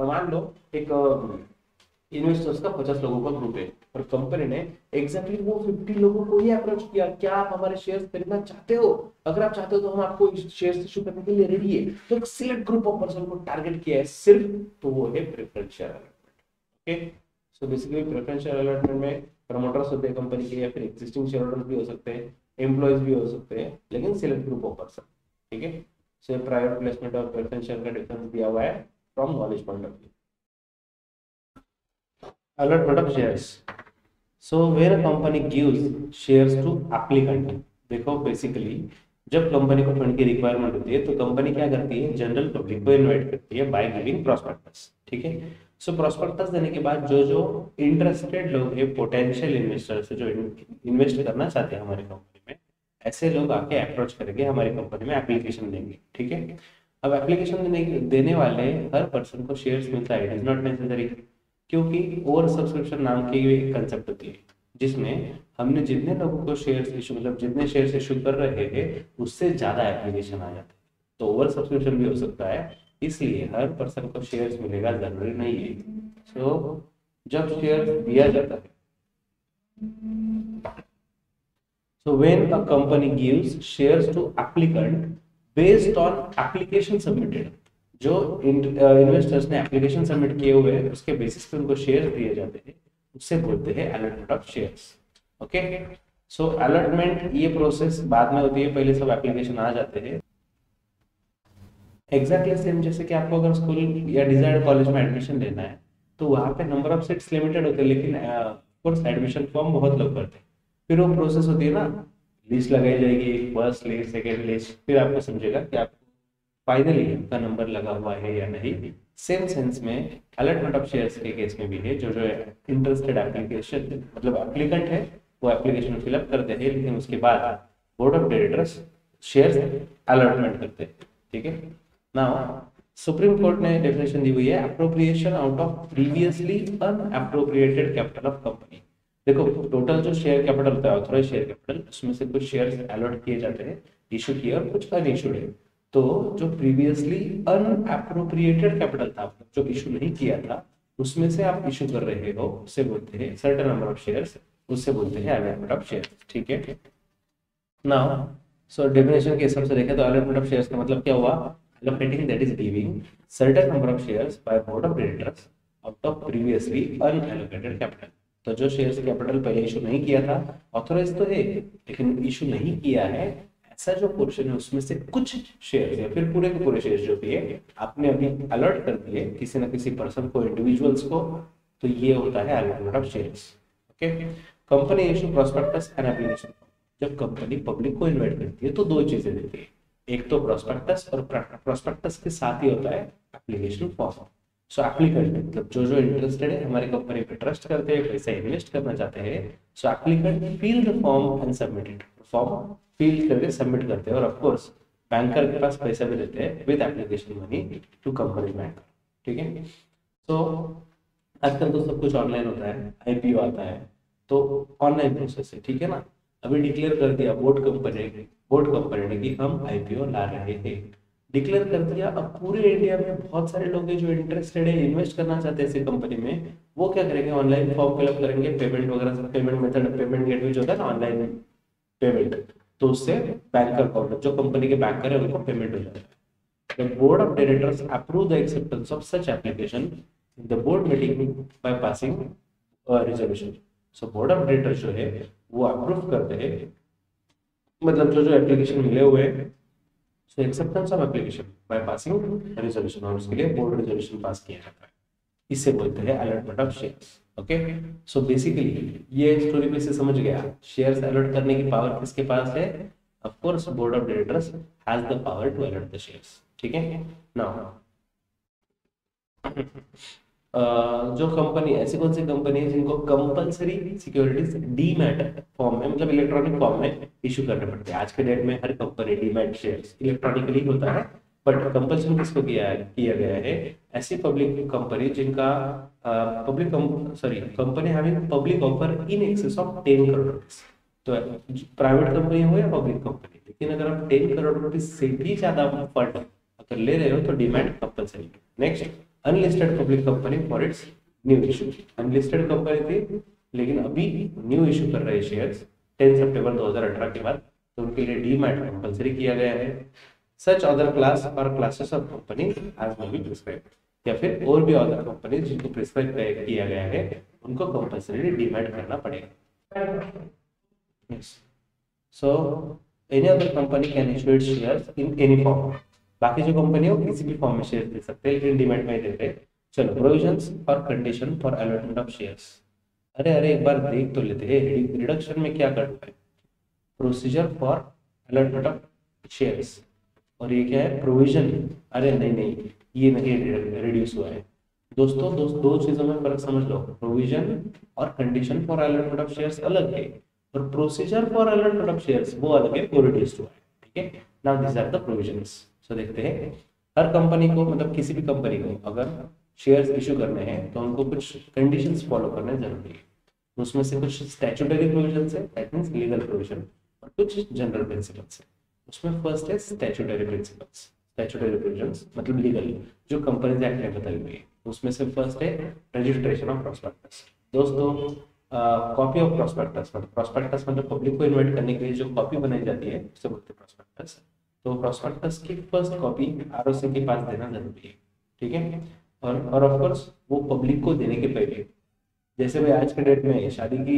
मान लो एक investors का 50 लोगों का group है और कंपनी ने एग्जैक्टली वो 50 लोगों को ही अप्रोच किया, क्या आप हमारे शेयर्स खरीदना चाहते हो, अगर आप चाहते हो तो हम आपको शेयर्स इशू करने के लिए रेडी है, तो एक सिलेक्ट ग्रुप ऑफ पर्सन को टारगेट किया है सिर्फ, तो वो है preferential allotment, okay. So basically preferential allotment में प्रमोटर्स होते हैं कंपनी के या फिर एग्जिस्टिंग शेयर होल्डर्स भी हो सकते हैं, एम्प्लॉइज भी हो सकते हैं, लेकिन सिलेक्ट ग्रुप ऑफ पर्सन, ठीक है। सो प्राइवेट प्लेसमेंट और प्रेफरेंशियल का डिफरेंस दिया हुआ है from knowledge point of view. Allotment of shares. So where a company gives shares to applicant, देखो बेसिकली जब कंपनी को फंड की रिक्वायरमेंट होती है तो कंपनी क्या करती है, जनरल पब्लिक को इनवाइट करती है बाय गिविंग प्रॉस्पेक्टस, ठीक है। सो प्रॉस्पेक्टस देने के बाद जो जो इंटरेस्टेड लोग हैं, पोटेंशियल इन्वेस्टर्स जो इन्वेस्ट करना चाहते हैं हमारी कंपनी में, ऐसे लोग आके अप्रोच करेंगे, हमारी कंपनी में एप्लीकेशन देंगे। ठीक है, अब एप्लीकेशन देने वाले हर पर्सन को शेयर्स मिलता है, इट इज नॉट नेसेसरी, क्योंकि ओवर सब्सक्रिप्शन नाम की एक कंसेप्ट होती है जिसमें हमने जितने लोगों को शेयर्स इशू, मतलब जितने शेयर्स इशू कर रहे हैं उससे ज्यादा एप्लीकेशन आ जाते हैं, तो ओवर सब्सक्रिप्शन भी हो सकता है, इसलिए हर पर्सन को शेयर्स मिलेगा जरूरी नहीं है। सो जब शेयर्स दिया जाता है, so when a company gives shares to applicant based on application submitted, जो इन्वेस्टर्स ने एप्लीकेशन सबमिट किए हुए हैं उसके बेसिस पे उनको शेयर दिए जाते हैं, उससे बोलते हैं allotment of shares. Okay, so allotment ये प्रोसेस बाद में होती है, पहले सब एप्लीकेशन आ जाते हैं। एग्जैक्टली सेम जैसे कि आपको अगर स्कूल या डिजायर्ड कॉलेज में एडमिशन लेना है तो वहाँ पे नंबर ऑफ सीट्स लिमिटेड होते हैं, लेकिन कोर्स एडमिशन फॉर्म बहुत लोग भरते हैं, फिर वो प्रोसेस होती है ना, लिस्ट लगाई जाएगी, फर्स्ट लिस्ट, सेकेंड लिस्ट, फिर आपको समझेगा कि आप फाइनली आपका नंबर लगा हुआ है या नहीं। सेम सेंस में अलॉटमेंट ऑफ शेयर्स के केस में भी है, जो जो इंटरेस्टेड एप्लीकेशन मतलब एप्लीकेंट है वो एप्लीकेशन फिलअप करते हैं, लेकिन उसके बाद board of directors shares allotment करते हैं। ठीक है, नाउ सुप्रीम कोर्ट ने डेफिनेशन दी हुई है appropriation out of previously unappropriated capital of company. देखो टोटल जो शेयर कैपिटल होता है, ऑथराइज्ड शेयर कैपिटल, उसमें से कुछ शेयर्स अलॉट किए जाते हैं, इशू किए, और कुछ अनइशूड है। तो जो प्रीवियसली अनअप्रोप्रिएटेड कैपिटल था, जो इशू नहीं किया था, उसमें से आप इशू कर रहे हो, उससे बोलते हैं सर्टेन नंबर ऑफ शेयर्स, उससे बोलते हैं अलॉटमेंट ऑफ शेयर्स। ठीक है, नाउ सो डेफिनेशन के हिसाब से देखें तो अलॉटमेंट ऑफ शेयर्स का मतलब क्या हुआ, allocating that is giving certain number of shares by board of directors out of previously unallocated capital। तो जो शेयर्स कैपिटल पहले इशू नहीं किया था, ऑथराइज तो है लेकिन इशू नहीं किया है, ऐसा जो पोर्शन है उसमें से कुछ शेयर्स या फिर पूरे के पूरे शेयर्स जो भी है आपने अभी अलॉट कर दिए किसी न किसी पर्सन को, इंडिविजुअल्स को, तो ये होता है allotment of shares. Okay, company issue prospectus and application. जब कंपनी पब्लिक को इन्वाइट करती है तो दो चीजें देती है, एक तो प्रोस्पेक्टस, और प्रोस्पेक्टस के साथ ही होता है एप्लीकेशन फॉर्म। सो एप्लीकेंट मतलब जो जो इंटरेस्टेड है, हमारी कंपनी पे ट्रस्ट करते हैं, पैसा इन्वेस्ट करना चाहते हैं, so applicant fill the form and submit it, form fill करके सबमिट करते हैं, और ऑफ कोर्स बैंकर के पास पैसा भी देते हैं with application money to company bank. ठीक है, तो आजकल तो सब कुछ ऑनलाइन होता है, आईपीओ आता है, तो ऑनलाइन प्रोसेस है। ठीक है ना, अभी डिक्लेयर कर दिया बोर्ड कंपनी ने कि हम आईपीओ ला रहे हैं, डिक्लेयर कर दिया। अब पूरे इंडिया में बहुत सारे लोग हैं जो इंटरेस्टेड है, इन्वेस्ट करना चाहते हैं ऐसी कंपनी में, वो क्या करेंगे, ऑनलाइन फॉर्म फिलअप करेंगे, पेमेंट वगैरह से, पेमेंट मेथड, पेमेंट गेटवे जो होता है ना ऑनलाइन पेमेंट, तो उससे बैंकर को, जो कंपनी के बैंकर है उनको पेमेंट हो जाता है। The board of directors approve the acceptance of such application in the board meeting by passing resolution. So board of directors जो है वो अप्रूव करते हैं, मतलब जो जो एप्लीकेशन मिले हुए हैं, so acceptance of application by passing resolution, और उसके लिए बोर्ड रेजोल्यूशन पास किया जाता है, इससे बोलते हैं allotment of shares. Okay, so basically ये स्टोरी पे से समझ गया, शेयर्स अलॉट करने की पावर किसके पास है, of course board of directors has the power to allot the shares. ठीक है, नाउ जो कंपनी, ऐसी कौन सी कंपनी है जिनको कंपलसरी सिक्योरिटीज डीमैट फॉर्म में, मतलब इलेक्ट्रॉनिक फॉर्म में इशू करने पड़ते हैं। आज के डेट में हर कंपनी डीमैट शेयर्स इलेक्ट्रॉनिकली होता है, बट कंपल्सन किसको किया गया है, ऐसी पब्लिक कंपनी जिनका company having public offer in excess of 10 crore rupees. तो प्राइवेट कंपनी हो या पब्लिक कंपनी, लेकिन अगर आप 10 करोड़ रुपीस से भी ज्यादा फंड अगर ले रहे हो तो demat compulsory. Next, unlisted public company for its new issue. Unlisted company थी लेकिन अभी न्यू इशू कर रहे शेयर्स 10 सितंबर 2018 के बाद, तो उनके लिए डीमैट कंपलसरी किया गया है। Such other class or classes of company as may be prescribe, या फिर और भी अदर कंपनी जिनको प्रिस्क्राइब किया गया है उनको कंपलसरी डीमैट करना पड़ेगा। So any other company can issue it's shares in any form. बाकी जो कंपनी है वो किसी भी फॉर्म में शेयर दे सकते हैं, लेकिन डीमैट में ही देते हैं। चलो, प्रोविजंस और condition for allotment of shares. अरे एक बार देख तो लेते हैं रिडक्शन में क्या करना है। Procedure for allotment of shares, और ये क्या है, प्रोविजन। अरे नहीं, ये नहीं रिड्यूस हुआ है। दो चीजों में फर्क समझ लो, प्रोविजन और condition for allotment of shares अलग है और procedure for allotment of shares वो अलग है, प्योरिटीज टू है, ठीक है। Now this are the provisions. So देखते हैं, हर कंपनी को, मतलब किसी भी कंपनी को अगर शेयर्स इशू करने हैं तो उनको कुछ कंडीशंस फॉलो करने जरूरी है। उसमें से कुछ स्टैट्यूटरी प्रोविजंस है, दैट मींस लीगल प्रोविजन, और कुछ जनरल प्रिंसिपल्स है। उसमें फर्स्ट है स्टैट्यूटरी प्रिंसिपल्स, स्टैट्यूटरी प्रोविजंस मतलब लीगल, जो कंपनीज एक्ट में बताई हुई है। उसमें से फर्स्ट है रजिस्ट्रेशन ऑफ प्रोस्पेक्टस। दोस्तों, कॉपी ऑफ प्रोस्पेक्टस मतलब प्रोस्पेक्टस मतलब पब्लिक को इन्वाइट करने के लिए जो कॉपी बनाई जाती है उसे बोलते हैं प्रोस्पेक्टस। तो प्रोस्पेक्टस की फर्स्ट कॉपी आरओसी के पास देना जरूरी है, ठीक है। और ऑफ कोर्स वो पब्लिक को देने के पहले, जैसे भाई आज के डेट में शादी की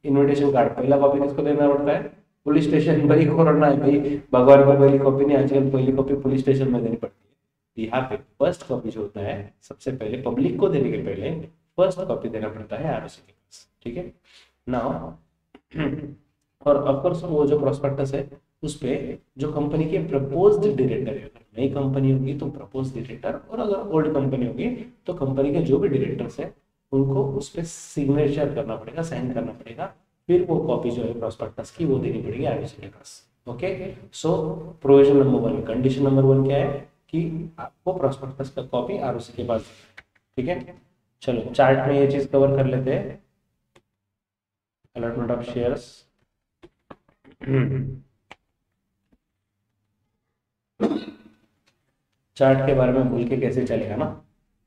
इनविटेशन कार्ड पहला कॉपी किसको देना पड़ता है? पुलिस स्टेशन भाई, कोरोना है भाई, भगवान को पहली कॉपी नहीं, आजकल पहली कॉपी पुलिस स्टेशन में देनी पड़ती है। यहाँ पे फर्स्ट कॉपी जो होता है सबसे पहले पब्लिक को देने के पहले फर्स्ट कॉपी देना पड़ता है आरओसी के पास, ठीक है। नाउ और ऑफ कोर्स वो जो प्रोस्पेक्टस है उस पे जो कंपनी के प्रपोज्ड डायरेक्टर है, अगर नई कंपनी होगी तो प्रपोज्ड डायरेक्टर, और अगर ओल्ड कंपनी होगी तो कंपनी के जो भी डायरेक्टर्स है उनको उस पे सिग्नेचर करना पड़ेगा, साइन करना पड़ेगा, फिर वो कॉपी जो है प्रोस्पेक्टस की वो देनी पड़ेगी आरओसी के पास। Okay, so provision number 1, condition number 1 क्या है कि आपको प्रोस्पेक्टस का कॉपी आरओसी के पास, ठीक है। चलो चार्ट में ये चीज कवर कर लेते हैं, अलॉटमेंट ऑफ शेयर्स। चार्ट के बारे में भूल के कैसे चलेगा ना,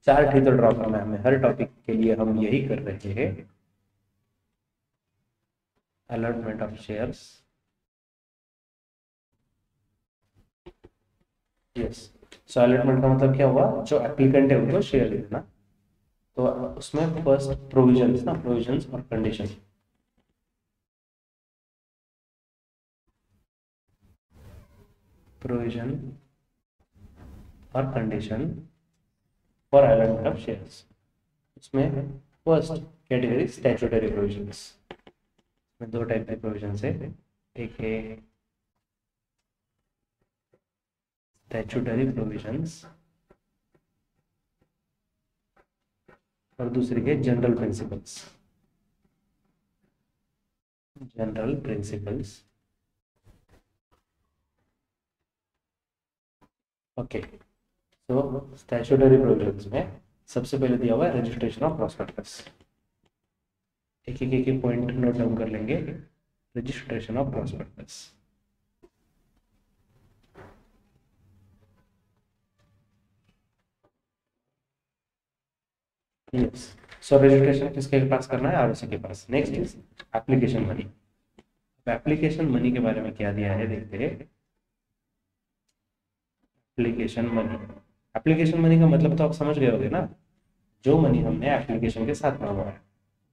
चार्ट ही तो ड्रॉ करना है हमें, हर टॉपिक के लिए हम यही कर रहे हैं, allotment of shares. Yes, so allotment का मतलब क्या हुआ, जो एप्लीकेंट है उनको शेयर देना। तो उसमें फर्स्ट प्रोविजंस ना, प्रोविजंस और कंडीशन, प्रोविजन और condition for allotment of shares. उसमें फर्स्ट कैटेगरी स्टैट्यूटरी प्रोविजंस, में दो टाइप के प्रोविजंस है, एक है स्टैट्यूटरी प्रोविजंस और दूसरी है general principles, general principles. Okay, so statutory provisions में सबसे पहले दिया हुआ है रजिस्ट्रेशन ऑफ प्रोस्पेक्टस। एक एक पॉइंट नोट डाउन कर लेंगे, registration of prospectus. Yes, so registration किसके पास करना है? आरओसी के पास। Next is application money. Application money के बारे में क्या दिया है देखते हैं। एप्लीकेशन मनी, एप्लीकेशन मनी का मतलब तो आप समझ गए होंगे ना, जो मनी हमने एप्लीकेशन के साथ मांगा है,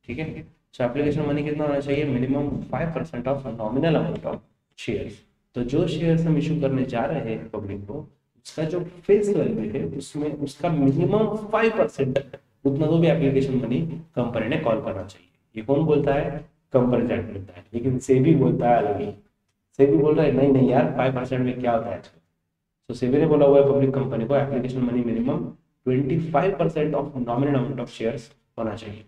ठीक है। सो एप्लीकेशन मनी कितना होना चाहिए? Minimum 5% of nominal amount of shares. तो जो शेयर्स हम इशू करने जा रहे हैं पब्लिक को, उसका जो फेस वैल्यू है उसमें उसका मिनिमम 5% उतना तो भी एप्लीकेशन मनी कंपनी ने कॉल करना चाहिए। ये कौन बोलता है? कंपनी एक्ट बोलता है, लेकिन सेबी बोलता है अलग ही। सेबी बोल रहा है नहीं नहीं यार 5% में क्या होता है। तो सेबी ने बोला हुआ है पब्लिक कंपनी को application money minimum 25% of nominal amount of shares होना चाहिए,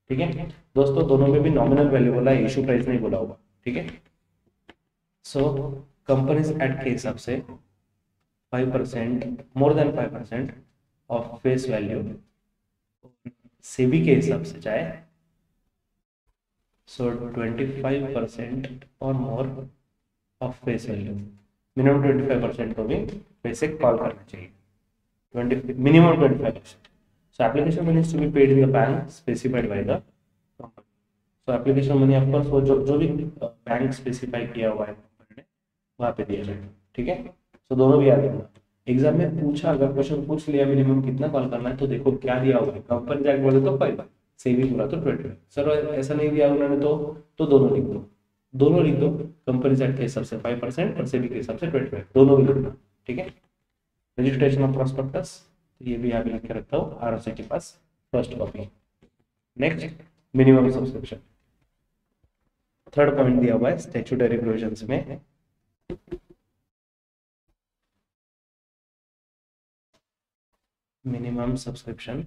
ठीक है। दोस्तों दोनों में भी नॉमिनल वैल्यू बोला है, इशू प्राइस नहीं बोला हुआ, ठीक है। सो कंपनीज एक्ट के हिसाब से 5%, more than 5% of face value SEBI के हिसाब से चाहे, सो 25% और more of face value, minimum 25% को भी पैसे कॉल करना चाहिए, 20 minimum 25%। So application money is to be paid in the bank specified by the company. So application money of course वो जो भी बैंक स्पेसिफाई किया हुआ है कंपनी ने वहाँ पे दिया जाएगा, ठीक है। तो दोनों भी याद रखना। एग्जाम में पूछा, अगर क्वेश्चन पूछ लिया मिनिमम कितना कॉल करना है, तो देखो क्या दिया हुआ है, कंपनी एक्ट बोले तो 5, सेविंग बोला तो 20। सर ऐसा नहीं दिया उन्होंने तो दोनों लिख दो, दोनों लिख दो, कंपनी एक्ट के हिसाब से 5% और सेबी के हिसाब से 25, दोनों भी लिखना, ठीक है। रजिस्ट्रेशन ऑफ प्रोस्पेक्टस, ये भी यहाँ पे लिख के रखता हूँ आरओसी के पास first copy. Next minimum subscription, third point दिया हुआ है स्टैट्यूटरी प्रोविजंस में, मिनिमम सब्सक्रिप्शन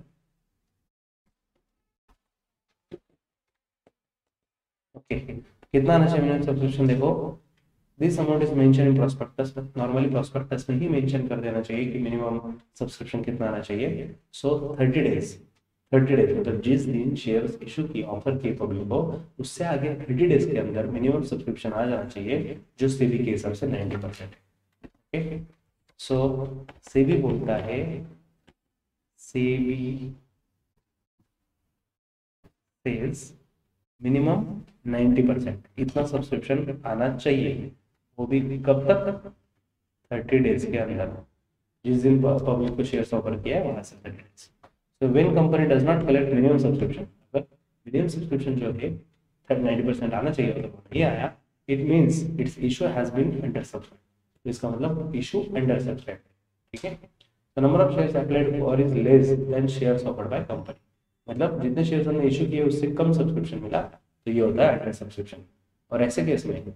ओके, कितना आना चाहिए मिनिमम सब्सक्रिप्शन? देखो, this amount is mention in prospectus, normally prospectus में ही मेंशन कर देना चाहिए कि मिनिमम सब्सक्रिप्शन कितना आना चाहिए। सो 30 डेज, 30 डेज मतलब जिस दिन शेयर्स इशू की ऑफर की पब्लिक को, उससे आगे 30 डेज के अंदर मिनिमम सब्सक्रिप्शन आ जाना चाहिए, जो सेबी के हिसाब से 90% है। ओके, सो सेबी बोलता है, सेबी सेल्स मिनिमम 90% इतना सब्सक्रिप्शन आना चाहिए, वो भी कब तक? 30 डेज के अंदर, जिस दिन पब्लिक को शेयर्स ऑफर किया है वहां से 30 days. So when company does not collect minimum subscription, अगर मिनिमम सब्सक्रिप्शन जो है 90% आना चाहिए तो नहीं आया, it means its issue has been under subscribe. इसका मतलब इशू अंडर सब्सक्राइब, ठीक है। The number of shares applied for is less than shares offered by company, मतलब जितने शेयर्स हमने इशू किए उससे कम सब्सक्रिप्शन मिला तो ये होता है अंडर सब्सक्रिप्शन। और ऐसे केस में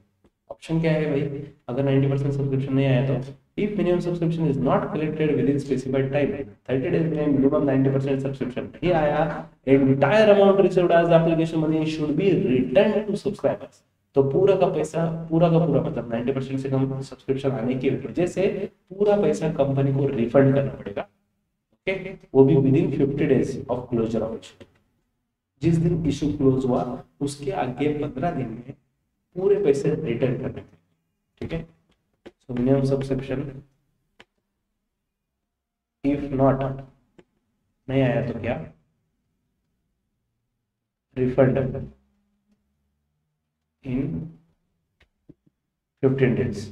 ऑप्शन क्या है भाई, अगर 90% सब्सक्रिप्शन नहीं आया तो if minimum subscription is not collected within specified time, 30 days में minimum 90% subscription नहीं आया, entire amount received as application money should be returned to subscribers। तो पूरा का पैसा, पूरा का पूरा मतलब 90% से कम सब्सक्रिप्शन आने की वजह से पूरा पैसा कंपनी को रिफंड करना पड़ेगा। ओके, वो भी within 50 days of closure of issue. जिस दिन इशू क्लोज हुआ उसके आगे 15 दिन में पूरे पैसे रिटर्न करने, ठीक है। So minimum subscription if not नहीं आया तो क्या? refund in 15 days।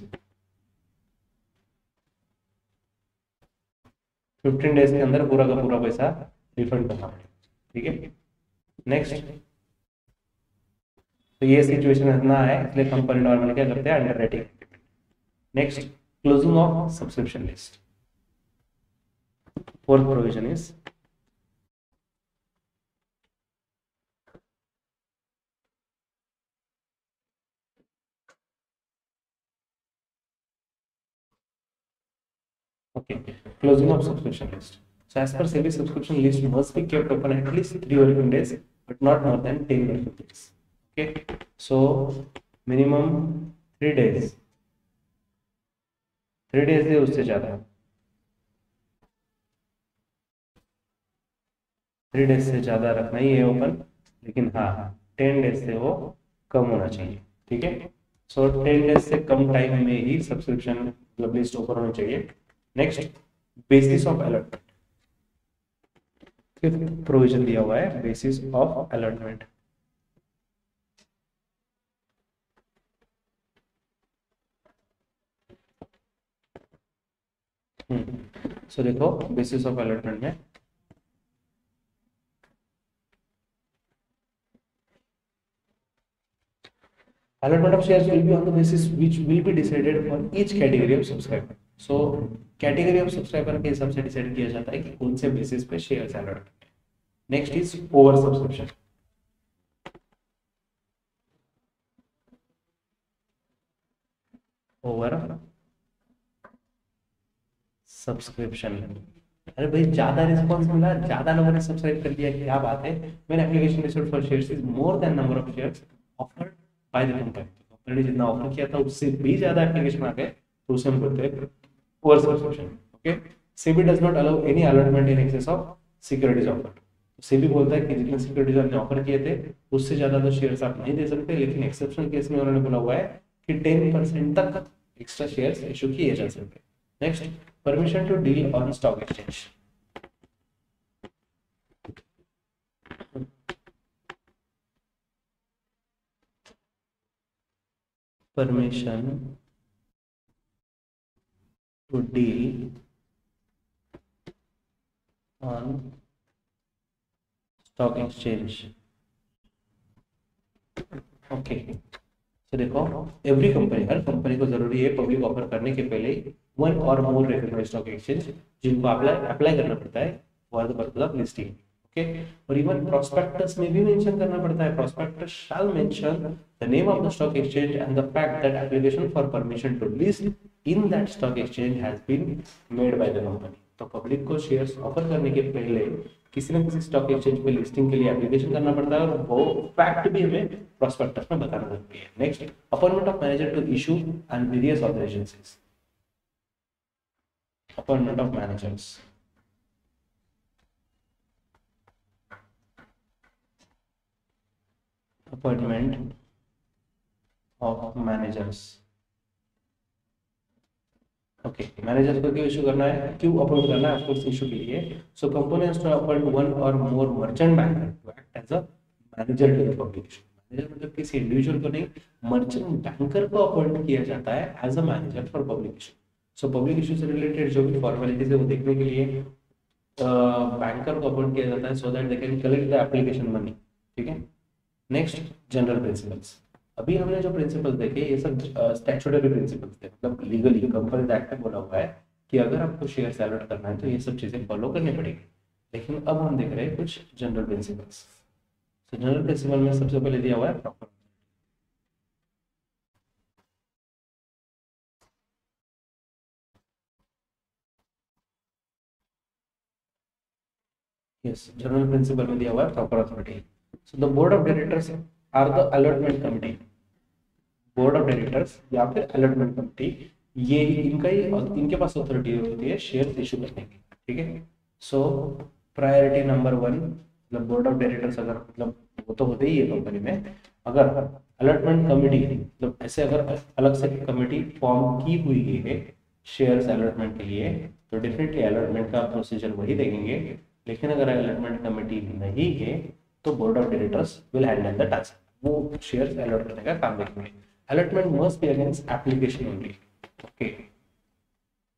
15 डेज के अंदर पूरा का पूरा पैसा रिफंड करना पड़ेगा, ठीक है। नेक्स्ट, तो ये सिचुएशन ना है इसलिए कंपनी नॉर्मली क्या करते हैं, under writing. Next, closing of subscription list. Fourth provision is okay, closing of subscription list. So as per SEBI, subscription list must be kept open at least 3 working days, but not more than 10 working days. Okay, so minimum 3 days, 3 days से उससे ज्यादा, 3 days से ज्यादा रखना ही है open, लेकिन हाँ 10 days से वो कम होना चाहिए, ठीक है। सो 10 डेज से कम टाइम में ही सब्सक्रिप्शन मतलब लिस्ट ओपन होनी चाहिए। Next, basis of allotment, provision दिया हुआ है बेसिस ऑफ अलॉटमेंट। सो देखो बेसिस ऑफ अलॉटमेंट में allotment of shares will be on the basis which will be decided for each category of subscriber। so category of subscriber के हिसाब से decide किया जाता है कि कौन से बेसिस पे शेयर्स अलॉट करते हैं। Next is over subscription. Over subscription, अरे भाई ज्यादा रिस्पांस मिला, ज्यादा लोगों ने सब्सक्राइब कर लिया, क्या बात है। When application received for shares is more than number of shares offered bye the company, company ने जितना ऑफर किया था उससे भी ज्यादा एप्लीकेशन आ गए तो उसे हम बोलते हैं over subscription. Okay, SEBI does not allow any allotment in excess of securities offered. SEBI बोलता है कि जितने सिक्योरिटीज आपने ऑफर किए थे उससे ज्यादा तो शेयर्स आप नहीं दे सकते, लेकिन एक्सेप्शनल केस में उन्होंने बोला हुआ है कि 10% तक एक्स्ट्रा शेयर्स इशू किए जा सकते हैं। Next, permission to deal on stock exchange. permission to deal on stock exchange। Okay, तो देखो एवरी कंपनी, हर कंपनी को जरूरी है पब्लिक ऑफर करने के पहले one or more recognised stock exchange जिनको अप्लाई करना पड़ता है for the purpose of listing. Okay, और इवन प्रोस्पेक्टस में भी मेंशन करना पड़ता है, prospectus shall mention the name of the stock exchange and the fact that application for permission to list in that stock exchange has been made by the company. तो public को shares offer करने के पहले किसी न किसी stock exchange पे listing के लिए एप्लीकेशन करना पड़ता है, और वो फैक्ट भी हमें प्रॉस्पेक्टस में बताना जरूरी है। Next, appointment of manager to issue and various authorisations. Appointment of managers, appointment of managers. Okay, manager को क्यों इशू करना है, क्यों अपॉइंट करना है, ऑफकोर्स इशू के लिए। So company has to appoint one or more merchant banker to act as a manager to the publication. Manager मतलब किसी इंडिविजुअल को नहीं, मर्चेंट बैंकर को अपॉइंट किया जाता है as a manager for publication. So publication से रिलेटेड जो भी फॉर्मेलिटीज है वो देखने के लिए बैंकर को अपॉइंट किया जाता है, so that they can collect the application money. ठीक है। Next, general principles. अभी हमने जो प्रिंसिपल देखे ये सब स्टैट्यूटरी प्रिंसिपल्स थे, मतलब लीगली कंपनी एक्ट में बोला हुआ है कि अगर आपको शेयर अलॉट करना है तो ये सब चीजें फॉलो करनी पड़ेगी। लेकिन अब हम देख रहे हैं कुछ जनरल प्रिंसिपल्स। तो जनरल प्रिंसिपल में सबसे पहले दिया हुआ है प्रॉपर। यस, जनरल प्रिंसिपल में दिया हुआ है proper authority. So the board of directors are the allotment committee. Board of directors या फिर अलॉटमेंट कमिटी, ये इनका ही, इनके पास अथॉरिटी होती है शेयर इशू करने की। ठीक है। सो प्रायोरिटी नंबर 1, मतलब बोर्ड ऑफ डायरेक्टर्स अगर, मतलब वो तो होते ही है कंपनी में, अगर अलॉटमेंट कमिटी, मतलब ऐसे अगर अलग से कमिटी फॉर्म की हुई है शेयर्स अलॉटमेंट के लिए, तो डेफिनेटली अलॉटमेंट का प्रोसीजर वही देखेंगे। लेकिन अगर अलॉटमेंट कमिटी नहीं है तो board of directors will handle the task, वो शेयर्स अलॉट करने का काम देखेंगे। Allotment must be against application only. Okay.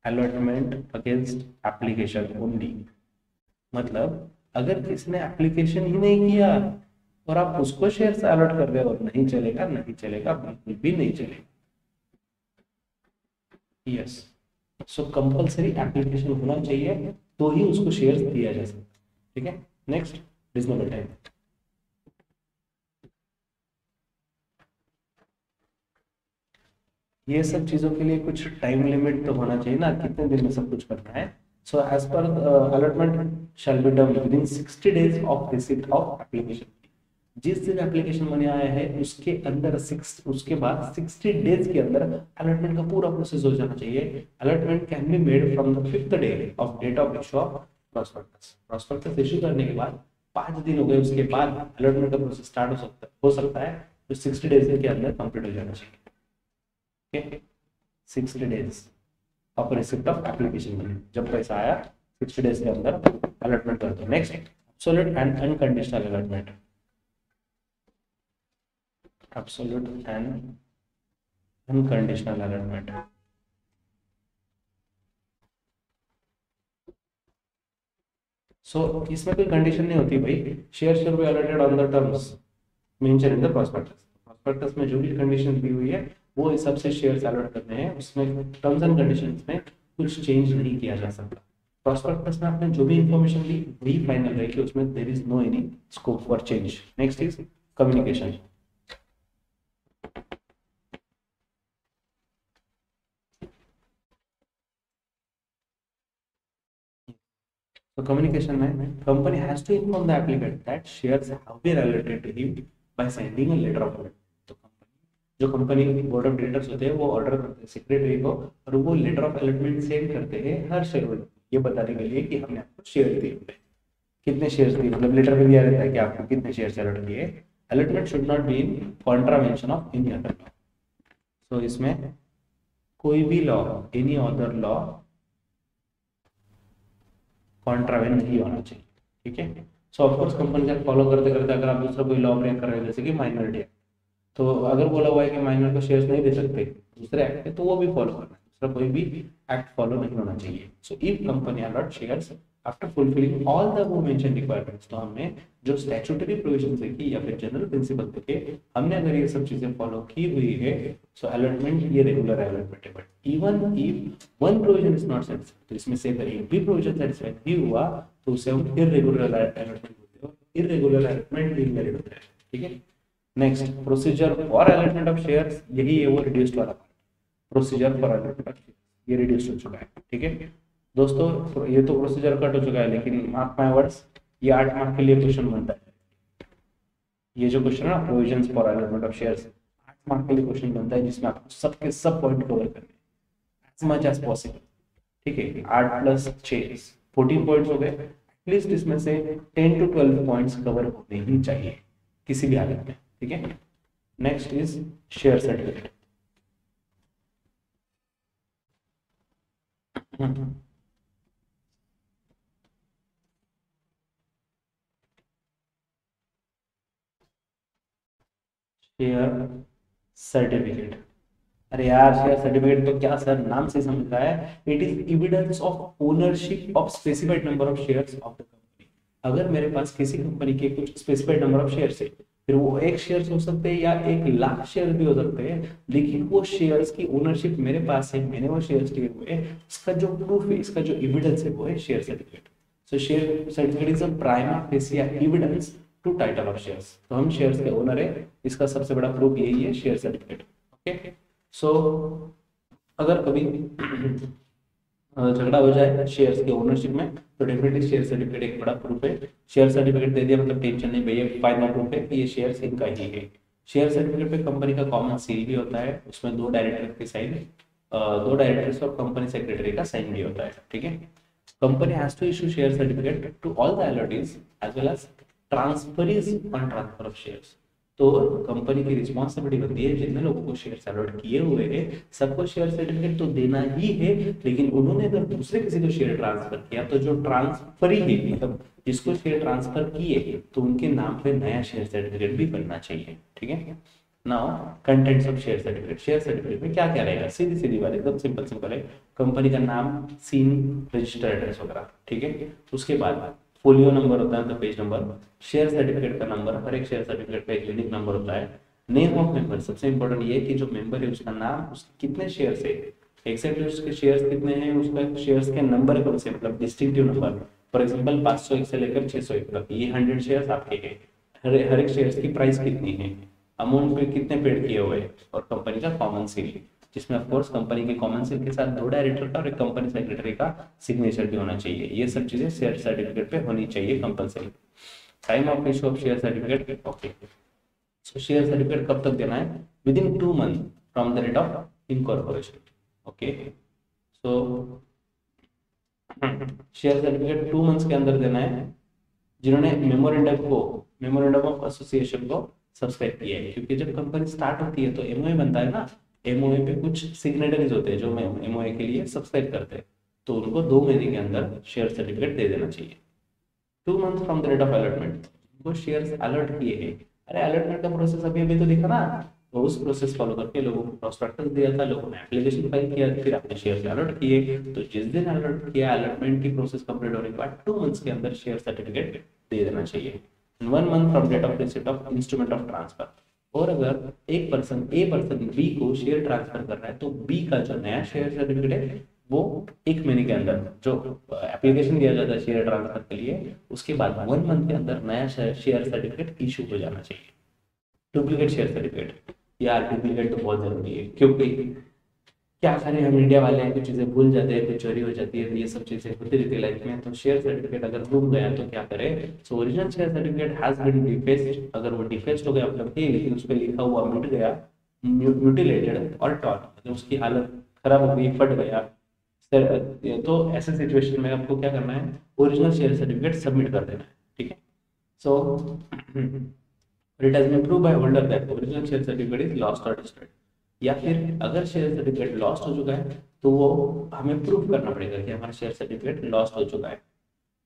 Allotment against application only. मतलब अगर किसने एप्लीकेशन ही नहीं किया और आप उसको शेयर अलॉट कर रहे हो, नहीं चलेगा, नहीं चलेगा, बिल्कुल भी नहीं चलेगा। यस, सो कंपलसरी एप्लीकेशन होना चाहिए तो ही उसको शेयर दिया जा सकता है। ठीक है। Next, reasonable time. ये सब चीजों के लिए कुछ टाइम लिमिट तो होना चाहिए ना, कितने दिन में सब कुछ करना है। So as per allotment shall be done within 60 days of receipt of application. जिस दिन एप्लीकेशन मनी आया है उसके अंदर उसके बाद 60 डेज के अंदर अलॉटमेंट का पूरा प्रोसेस हो जाना चाहिए। Allotment can be made from the 5th day of date of issue of prospectus. Prospectus issue करने के बाद 5 दिन हो गए उसके बाद अलॉटमेंट का प्रोसेस स्टार्ट हो सकता है, तो 60 डेज के अंदर कंप्लीट हो जाना चाहिए। Okay. 60 days of receipt of application money, जब पैसा आया 60 डेज के अंदर अलॉटमेंट कर दो। Next, absolute and unconditional allotment. Absolute and unconditional allotment. So इसमें कोई कंडीशन नहीं होती भाई, share shall be allotted on the terms mention in the prospectus. Prospectus में जो भी कंडीशन दी हुई है वो हिसाब से शेयर अलॉट करने हैं, उसमें टर्म्स एंड कंडीशंस में कुछ चेंज नहीं किया जा सकता। प्रॉस्पेक्टस में आपने जो भी इंफॉर्मेशन ली वही फाइनल रहेगी, उसमें there is no any scope for change. Next is communication. तो कम्युनिकेशन में company has to inform the applicant that shares have been allotted to him by sending a letter of allotment. जो company board of directors होते हैं वो order करते हैं secretary को, और वो लेटर ऑफ अलॉटमेंट सेंड करते हैं हर शेयर होल्डर को, ये बताने के लिए कि हमने आपको शेयर दिए हुए, कितने शेयर्स दिए, मतलब लेटर में दिया रहता है कि आपको कितने शेयर्स अलॉट किए। Allotment should not be in contravention of any other law. So इसमें कोई भी law, any other law contravene नहीं होना चाहिए। ठीक है। सो ऑफकोर्स कंपनी का फॉलो करते करते अगर आप दूसरा कोई लॉ ब्रेक कर रहे हैं, जैसे कि माइनॉरिटी, तो अगर बोला हुआ है कि माइनर को शेयर्स नहीं दे सकते दूसरे एक्ट है, तो वो भी फॉलो करना है, दूसरा कोई भी एक्ट फॉलो नहीं होना चाहिए। So if company allot shares after fulfilling all the वो मेंशन रिक्वायरमेंट्स, तो हमने जो स्टैट्यूटरी प्रोविजंस देखी या फिर जनरल प्रिंसिपल देखे, हमने अगर ये सब चीजें फॉलो की हुई है, सो अलॉटमेंट ये रेगुलर अलॉटमेंट है। But even if one provision is not satisfied, तो इसमें से अगर एक भी प्रोविजन सेटिस्फाइड नहीं हुआ तो उसे हम इररेगुलर अलॉटमेंट बोलते हैं, इररेगुलर अलॉटमेंट भी इनवैलिड होता है। ठीक है। Next, procedure for allotment of shares, यही है वो रिड्यूस्ड वाला part. Procedure for allotment of shares ये रिड्यूस हो चुका है। ठीक है दोस्तों, तो ये तो प्रोसीजर कट हो चुका है, लेकिन मार्क माय वर्ड्स, ये 8 मार्क के लिए क्वेश्चन बनता है। ये जो क्वेश्चन है ना, provisions for allotment of shares, 8 mark के लिए क्वेश्चन बनता है, जिसमें आपको सबके सब पॉइंट कवर करने एज मच एज पॉसिबल। ठीक है, 8 प्लस 6 14 पॉइंट्स हो गए। एटलीस्ट इसमें से 10 to 12 पॉइंट्स कवर होने ही चाहिए किसी भी हालत में। ठीक है, next is share certificate. Share certificate, अरे यार शेयर सर्टिफिकेट तो क्या सर, नाम से समझ रहा है, it is evidence of ownership of specified number of shares of the company. अगर मेरे पास किसी कंपनी के कुछ स्पेसिफाइड नंबर ऑफ शेयर्स है, फिर वो 1 शेयर्स हो सकते हैं या 1 लाख शेयर भी हो सकते हैं, लेकिन वो शेयर्स की ओनरशिप मेरे पास है, मैंने वो शेयर्स लिए हुए हैं, इसका जो प्रूफ है, इसका जो एविडेंस है, वो है share certificate. So share certificate is a prima facie evidence to title of shares. तो हम शेयर्स के ओनर है, इसका सबसे बड़ा प्रूफ यही है, शेयर सर्टिफिकेट। ओके, सो अगर कभी झगड़ा हो जाए शेयर्स के ओनरशिप में, तो डेफिनेटली शेयर सर्टिफिकेट एक बड़ा प्रूफ है। शेयर सर्टिफिकेट दे दिया मतलब टेंशन नहीं भैया, फाइनल प्रूफ है कि ये शेयर्स इनका ही है। शेयर सर्टिफिकेट पे कंपनी का कॉमन सील भी होता है, उसमें 2 डायरेक्टर की साइन, 2 डायरेक्टर्स और कंपनी सेक्रेटरी का साइन भी होता है। ठीक है, company has to issue share certificate to all the allottees as well as transferees on transfer of shares. तो कंपनी की रिस्पॉन्सिबिलिटी बनती है, जितने लोगों को शेयर अलॉट किए हुए हैं सबको शेयर सर्टिफिकेट तो देना ही है, लेकिन उन्होंने अगर दूसरे किसी को शेयर ट्रांसफर किया तो जो ट्रांसफरी है, मतलब जिसको शेयर ट्रांसफर किए, तो उनके नाम पे नया शेयर सर्टिफिकेट भी बनना चाहिए। ठीक है, now contents of share certificate. Share certificate में क्या क्या रहेगा, सीधी सीधी बात, एकदम सिंपल सिंपल है। कंपनी का नाम, सीन, रजिस्टर एड्रेस वगैरह। ठीक है, उसके बाद फोलियो नंबर होता है, तो पेज नंबर, शेयर सर्टिफिकेट का नंबर, हर एक शेयर सर्टिफिकेट का एक यूनिक नंबर होता है। नेम ऑफ मेंबर, सबसे इंपॉर्टेंट ये है कि जो मेंबर है उसका नाम, उसके कितने शेयर्स है, एग्जैक्टली उसके शेयर्स कितने हैं, उसका शेयर्स के नंबर कौन से, मतलब डिस्टिंक्टिव नंबर। फॉर एग्जांपल 501 से लेकर 601 तक, ये 100 शेयर्स आपके हैं। हर एक शेयर्स की प्राइस कितनी है, अमाउंट पे कितने पेड किए हुए, और कंपनी का कॉमन सील, जिसमें ऑफ कोर्स कंपनी के कॉमन सील के साथ 2 डायरेक्टर का और एक कंपनी सेक्रेटरी का सिग्नेचर भी होना चाहिए। ये सब चीजें शेयर सर्टिफिकेट पे होनी चाहिए compulsory. Time of issue of share certificate, okay, so share certificate कब तक देना है, within 2 month from the date of incorporation. Okay, so share certificate 2 months के अंदर देना है जिन्होंने मेमोरेंडम ऑफ एसोसिएशन को सब्सक्राइब किया है, क्योंकि जब कंपनी स्टार्ट होती है तो एमओए बनता है ना, एमओए पे कुछ सिग्नेटरीज होते हैं जो एमओए के लिए सब्सक्राइब करते हैं, तो उनको 2 महीने के अंदर शेयर सर्टिफिकेट दे देना चाहिए। 2 month from the date of allotment, वो शेयर्स अलॉट किए हैं, अरे अलॉटमेंट का प्रोसेस अभी अभी तो दिखा ना, तो उस प्रोसेस फॉलो करके लोगों को प्रोस्पेक्टस दिया था, लोगों ने एप्लीकेशन फाइल किया, फिर आपने शेयर्स अलॉट किए, तो जिस दिन अलॉट किया, अलॉटमेंट की प्रोसेस कंप्लीट होने के बाद 2 मंथ्स के अंदर शेयर सर्टिफिकेट दे देना चाहिए। 1 month from date of receipt of instrument of transfer. और अगर एक पर्सन बी को शेयर ट्रांसफर कर रहा है, तो बी का जो नया शेयर सर्टिफिकेट है वो 1 महीने के अंदर, जो एप्लीकेशन दिया जाता है शेयर ट्रांसफर के लिए, उसके बाद 1 मंथ के अंदर नया शेयर सर्टिफिकेट इशू हो जाना चाहिए। डुप्लीकेट शेयर सर्टिफिकेट, यार डुप्लीकेट तो बहुत जरूरी है, क्योंकि क्या करें हम इंडिया वाले हैं, कुछ चीजें भूल जाते हैं, कुछ चोरी हो जाती है, ये सब चीजें होती रहती है लाइफ में। तो शेयर सर्टिफिकेट अगर गुम गया तो क्या करें, so original share certificate has been defaced, अगर वो डिफेस्ट हो गया मतलब है, लेकिन उस पर लिखा हुआ मिट गया, म्यूटिलेटेड और टॉर्न, मतलब उसकी हालत खराब हो गई, फट गया, तो ऐसे सिचुएशन में आपको क्या करना है, ओरिजिनल शेयर सर्टिफिकेट सबमिट कर देना है। ठीक है, so it has been proved by holder that original share certificate is lost or destroyed, या फिर अगर शेयर सर्टिफिकेट लॉस्ट हो चुका है तो वो हमें प्रूफ करना पड़ेगा कि हमारा शेयर सर्टिफिकेट लॉस्ट हो चुका है।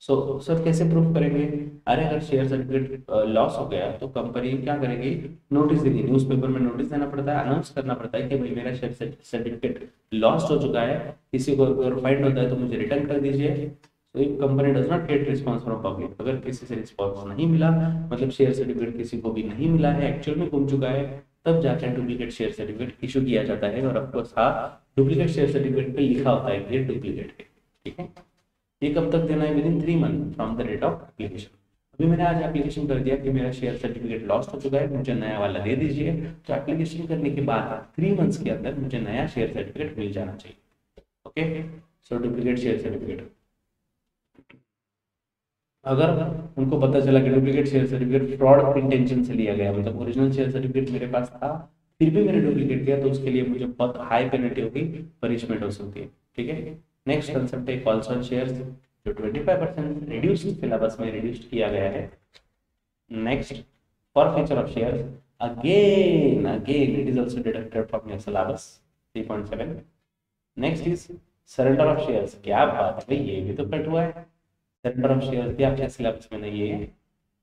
सो सर कैसे प्रूफ करेंगे, अरे अगर शेयर सर्टिफिकेट लॉस हो गया तो कंपनी क्या करेगी, नोटिस देगी, न्यूज़पेपर में नोटिस देना पड़ता है, अनाउंस करना पड़ता है कि भाई मेरा शेयर सर्टिफिकेट लॉस्ट हो चुका है, किसी को अगर फाइंड होता है तो मुझे रिटर्न कर दीजिए। तो if company does not gate response from public, अगर किसी से रिस्पांस नहीं मिला, मतलब शेयर सर्टिफिकेट किसी को भी नहीं मिला है, एक्चुअल में गुम चुका है, तब जाकर डुप्लीकेट शेयर सर्टिफिकेट इशू किया जाता है। और ऑफकोर्स हाँ, डुप्लीकेट शेयर सर्टिफिकेट पे लिखा होता है कि डुप्लीकेट है। ठीक है, ये कब तक देना है, within 3 month from the date of application. अभी मैंने आज एप्लीकेशन कर दिया कि मेरा शेयर सर्टिफिकेट लॉस्ट हो चुका है, मुझे नया वाला दे दीजिए, तो एप्लीकेशन करने के बाद 3 मंथ्स के अंदर मुझे नया शेयर सर्टिफिकेट मिल जाना चाहिए। ओके, सो डुप्लीकेट शेयर सर्टिफिकेट, अगर उनको पता चला कि duplicate share certificate fraud intention से लिया गया, मतलब ओरिजिनल शेयर सर्टिफिकेट मेरे पास था फिर भी मैंने डुप्लीकेट किया, तो उसके लिए मुझे बहुत हाई पेनल्टी होगी, पनिशमेंट हो सकती है। ठीक है, नेक्स्ट कंसेप्ट है कॉल्स ऑन शेयर्स, जो 25% रिड्यूस्ड सिलेबस में रिड्यूस्ड किया गया है। Next, forfeiture of shares, again it is also deducted from your syllabus 3.7. next is surrender of shares, क्या बात है, ये भी तो कट हुआ है। surrender of shares भी आपके सिलेबस में नहीं है।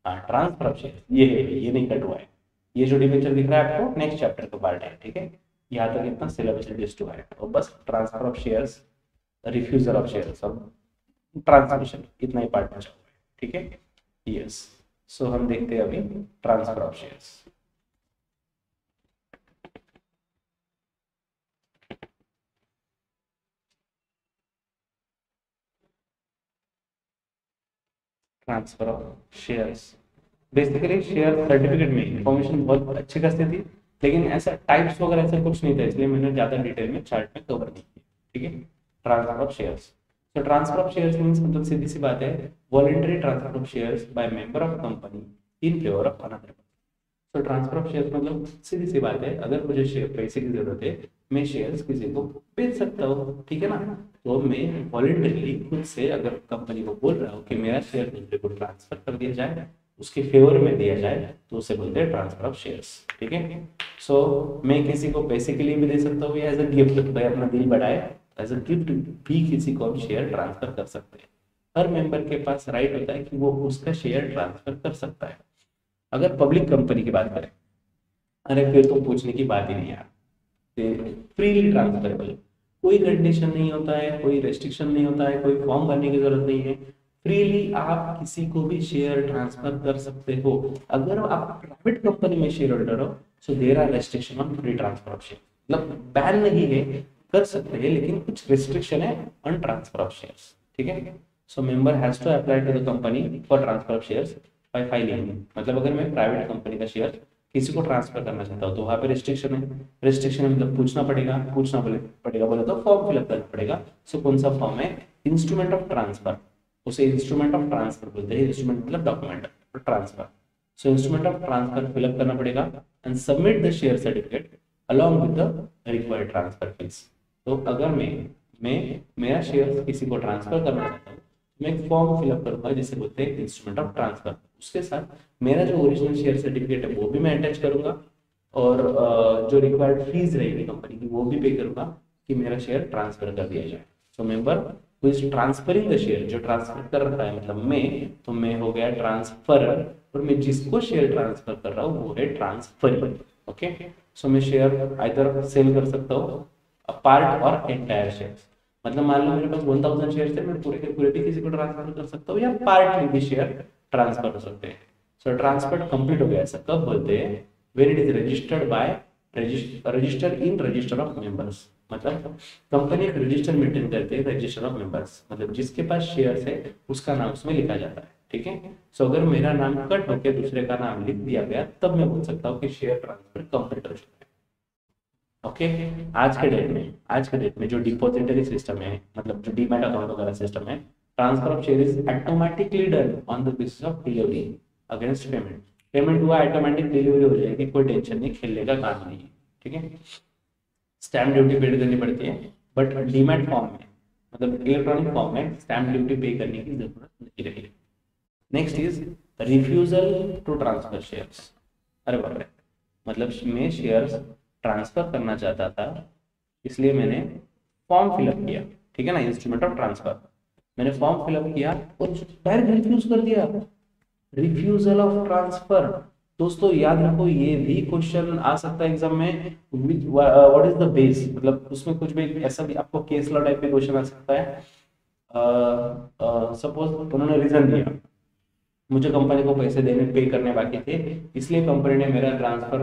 हाँ, ट्रांसफर ऑफ शेयर ये नहीं कट हुआ है। ये जो डिबेंचर दिख रहा है आपको नेक्स्ट चैप्टर का पार्ट है। ठीक है, यहाँ तक इतना सिलेबस रिड्यूस्ड हुआ है, और बस transfer of shares, refusal of shares और ट्रांसमिशन, इतना ही पार्ट बचा हुआ है। ठीक है, यस। सो हम देखते हैं अभी transfer of shares. Transfer of shares, basically share certificate में इंफॉर्मेशन बहुत अच्छी खासी थी, लेकिन ऐसा टाइप्स वगैरह ऐसा कुछ नहीं था, इसलिए मैंने ज्यादा डिटेल में चार्ट में कवर नहीं किया। ठीक है, ट्रांसफर ऑफ शेयर्स, तो ट्रांसफर ऑफ शेयर्स मींस मतलब सीधी सी बात है, voluntary transfer of shares by member of company in favour of another. तो ट्रांसफर ऑफ शेयर्स मतलब सीधी सी बात है, अगर मुझे शेयर पैसे की जरूरत है, मैं शेयर्स किसी को बेच सकता हूँ। ठीक है ना, तो मैं वॉलंटरीली खुद से अगर कंपनी को बोल रहा हूँ कि मेरा शेयर दूसरे को ट्रांसफर कर दिया जाए, उसके फेवर में दिया जाए, तो उसे बोलते हैं ट्रांसफर ऑफ शेयर्स। ठीक है, सो मैं किसी को पैसे के लिए भी दे सकता हूँ या एज अ गिफ्ट, भाई अपना दिल बढ़ाए, एज अ गिफ्ट भी किसी को शेयर ट्रांसफर कर सकते हैं। हर मेंबर के पास राइट होता है कि वो उसका शेयर ट्रांसफर कर सकता है। अगर पब्लिक कंपनी की बात करें, अरे फिर तो पूछने की बात ही नहीं यार, फ्रीली ट्रांसफरेबल, कोई कंडीशन नहीं होता है, कोई रेस्ट्रिक्शन नहीं होता है, कोई फॉर्म भरने की जरूरत नहीं है, फ्रीली आप किसी को भी शेयर ट्रांसफर कर सकते हो। अगर आप प्राइवेट कंपनी में शेयर होल्डर हो, so there are restriction on free transfer of share, मतलब बैन नहीं है, कर सकते हैं, लेकिन कुछ रेस्ट्रिक्शन है ऑन ट्रांसफर ऑफ शेयर्स। ठीक है, so member has to apply to the company for transfer of shares by filing, मतलब अगर मैं प्राइवेट कंपनी का शेयर किसी को ट्रांसफर करना चाहता हूँ, तो वहाँ पे रिस्ट्रिक्शन है, रिस्ट्रिक्शन है मतलब पूछना पड़ेगा बोले तो फॉर्म फिलअप करना पड़ेगा। सो कौन सा फॉर्म है, इंस्ट्रूमेंट ऑफ ट्रांसफर, उसे इंस्ट्रूमेंट ऑफ ट्रांसफर बोलते हैं, इंस्ट्रूमेंट मतलब document transfer. So instrument of transfer fill up करना पड़ेगा and submit the share certificate along with the required transfer fees. तो अगर मैं मेरा शेयर किसी को ट्रांसफर करना चाहता हूँ, मैं एक फॉर्म फिलअप करूंगा जिसे बोलते हैं इंस्ट्रूमेंट ऑफ ट्रांसफर, उसके साथ मेरा जो ओरिजिनल शेयर सर्टिफिकेट है वो भी मैं अटैच करूंगा, और जो रिक्वायर्ड फीस रहेगी कंपनी की वो भी पे करूंगा कि मेरा शेयर ट्रांसफर कर दिया जाए। So member who is transferring the share, जो ट्रांसफर कर रहा है मतलब मैं, तो मैं हो गया ट्रांसफरर, और मैं जिसको शेयर ट्रांसफर कर रहा हूँ वो है ट्रांसफरी। ओके, सो मैं शेयर आइदर सेल कर सकता हूँ पार्ट और एंटायर शेयर्स, मतलब मान लो मेरे पास 1000 शेयर है, मैं पूरे के पूरे भी किसी को ट्रांसफर कर सकता हूँ या पार्टली भी शेयर ट्रांसफर कर सकते हैं। सो ट्रांसफर कंप्लीट हो गया, ऐसा कब बोलते हैं, when it is registered by register in register of members, मतलब कंपनी एक रजिस्टर मेंटेन करते हैं, रजिस्टर ऑफ मेंबर्स, मतलब जिसके पास शेयर्स है उसका नाम उसमें लिखा जाता है। ठीक है, सो अगर मेरा नाम कट होकर दूसरे का नाम लिख दिया गया, तब मैं बोल सकता हूँ कि शेयर ट्रांसफर कंप्लीट हो चुका है। ओके, आज के डेट में जो डिपॉजिटरी सिस्टम है, मतलब जो डीमैट अकाउंट वगैरह सिस्टम है, transfer of share is automatically done on the basis of delivery against payment. Payment हुआ ऑटोमेटिक डिलीवरी हो जाएगी, कोई टेंशन नहीं, खेलने का काम नहीं है। ठीक है, स्टैम्प ड्यूटी पे करनी पड़ती है, बट डीमैट फॉर्म में मतलब इलेक्ट्रॉनिक फॉर्म में स्टैम्प ड्यूटी पे करने की जरूरत नहीं रहेगी। Next is refusal to transfer shares. अरे बाप रे, मतलब मैं शेयर्स ट्रांसफर करना चाहता था, इसलिए मैंने फॉर्म फिलअप किया। ठीक है ना, इंस्ट्रूमेंट ऑफ ट्रांसफर, मैंने फॉर्म फिलअप किया और डायरेक्ट रिफ्यूज कर दिया, रिफ्यूजल ऑफ ट्रांसफर। दोस्तों याद रखो, ये भी क्वेश्चन आ सकता है एग्जाम में, व्हाट इज द बेस, मतलब उसमें कुछ भी ऐसा भी आपको केस लॉ टाइप में क्वेश्चन आ सकता है। सपोज उन्होंने रीजन दिया, मुझे कंपनी को पैसे देने पे करने बाकी थे, इसलिए कंपनी ने मेरा ट्रांसफर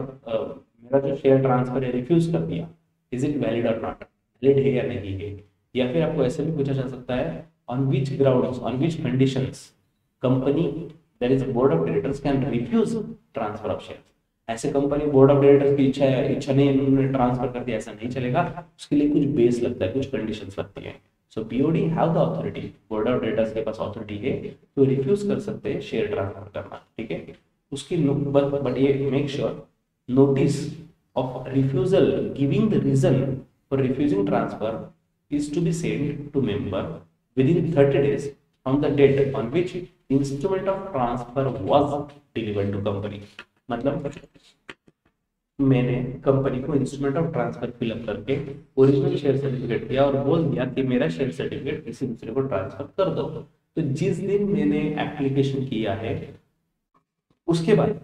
मेरा जो शेयर ट्रांसफर है रिफ्यूज कर दिया। इज इट वैलिड और नॉट, वैलिड है या नहीं है। या फिर आपको ऐसे भी पूछा जा सकता है, on which grounds, on which conditions company that is board of directors can refuse transfer of share. ऐसे कंपनी बोर्ड ऑफ डायरेक्टर्स की इच्छा नहीं, उन्होंने ट्रांसफर कर दिया, ऐसा नहीं चलेगा, उसके लिए कुछ बेस लगता है, कुछ कंडीशंस लगती है। So POD have the authority, board of directors के पास अथॉरिटी है तो रिफ्यूज कर सकते हैं शेयर ट्रांसफर करना, ठीक है। उसकी बट ये make sure notice of refusal giving the reason for refusing transfer is to be sent to member within 30 days from the date on which instrument of transfer was delivered to company। मतलब मैंने company को instrument of transfer fill up करके original share certificate दिया और बोल दिया कि मेरा शेयर सर्टिफिकेट किसी दूसरे को ट्रांसफर कर दो। तो जिस दिन मैंने एप्लीकेशन किया है उसके बाद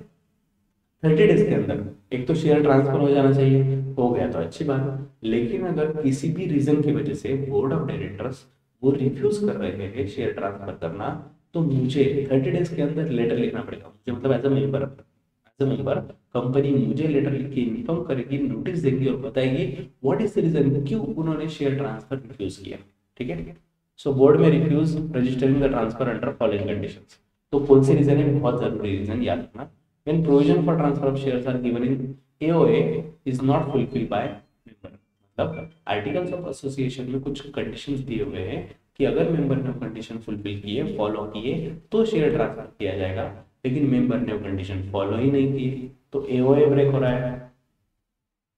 30 डेज के अंदर एक तो शेयर ट्रांसफर हो जाना चाहिए, हो गया तो अच्छी बात है। लेकिन अगर किसी भी रीजन की वजह से बोर्ड ऑफ डायरेक्टर्स वो रिफ्यूज कर रहे हैं शेयर ट्रांसफर करना, तो मुझे 30 डेज के अंदर लेटर लिखना पड़ेगा। मुझे मतलब एज अ मेंबर कंपनी मुझे लेटर लिख के इन्फॉर्म करेगी, नोटिस देगी और बताएगी व्हाट इज द रीजन क्यों उन्होंने शेयर ट्रांसफर रिफ्यूज किया, ठीक है। So board may refuse registering the transfer under following conditions. तो कौन सी रीजन है, बहुत जरूरी रीजन याद रखना। When provision for transfer of shares are given in AOA is not fulfilled by member। मतलब आर्टिकल्स ऑफ एसोसिएशन में कुछ कंडीशंस दिए हुए हैं कि अगर मेंबर ने कंडीशन फुलफिल किए, फॉलो किए तो शेयर ट्रांसफर किया जाएगा, लेकिन मेंबर ने कंडीशन फॉलो ही नहीं की तो AOA ब्रेक हो रहा है।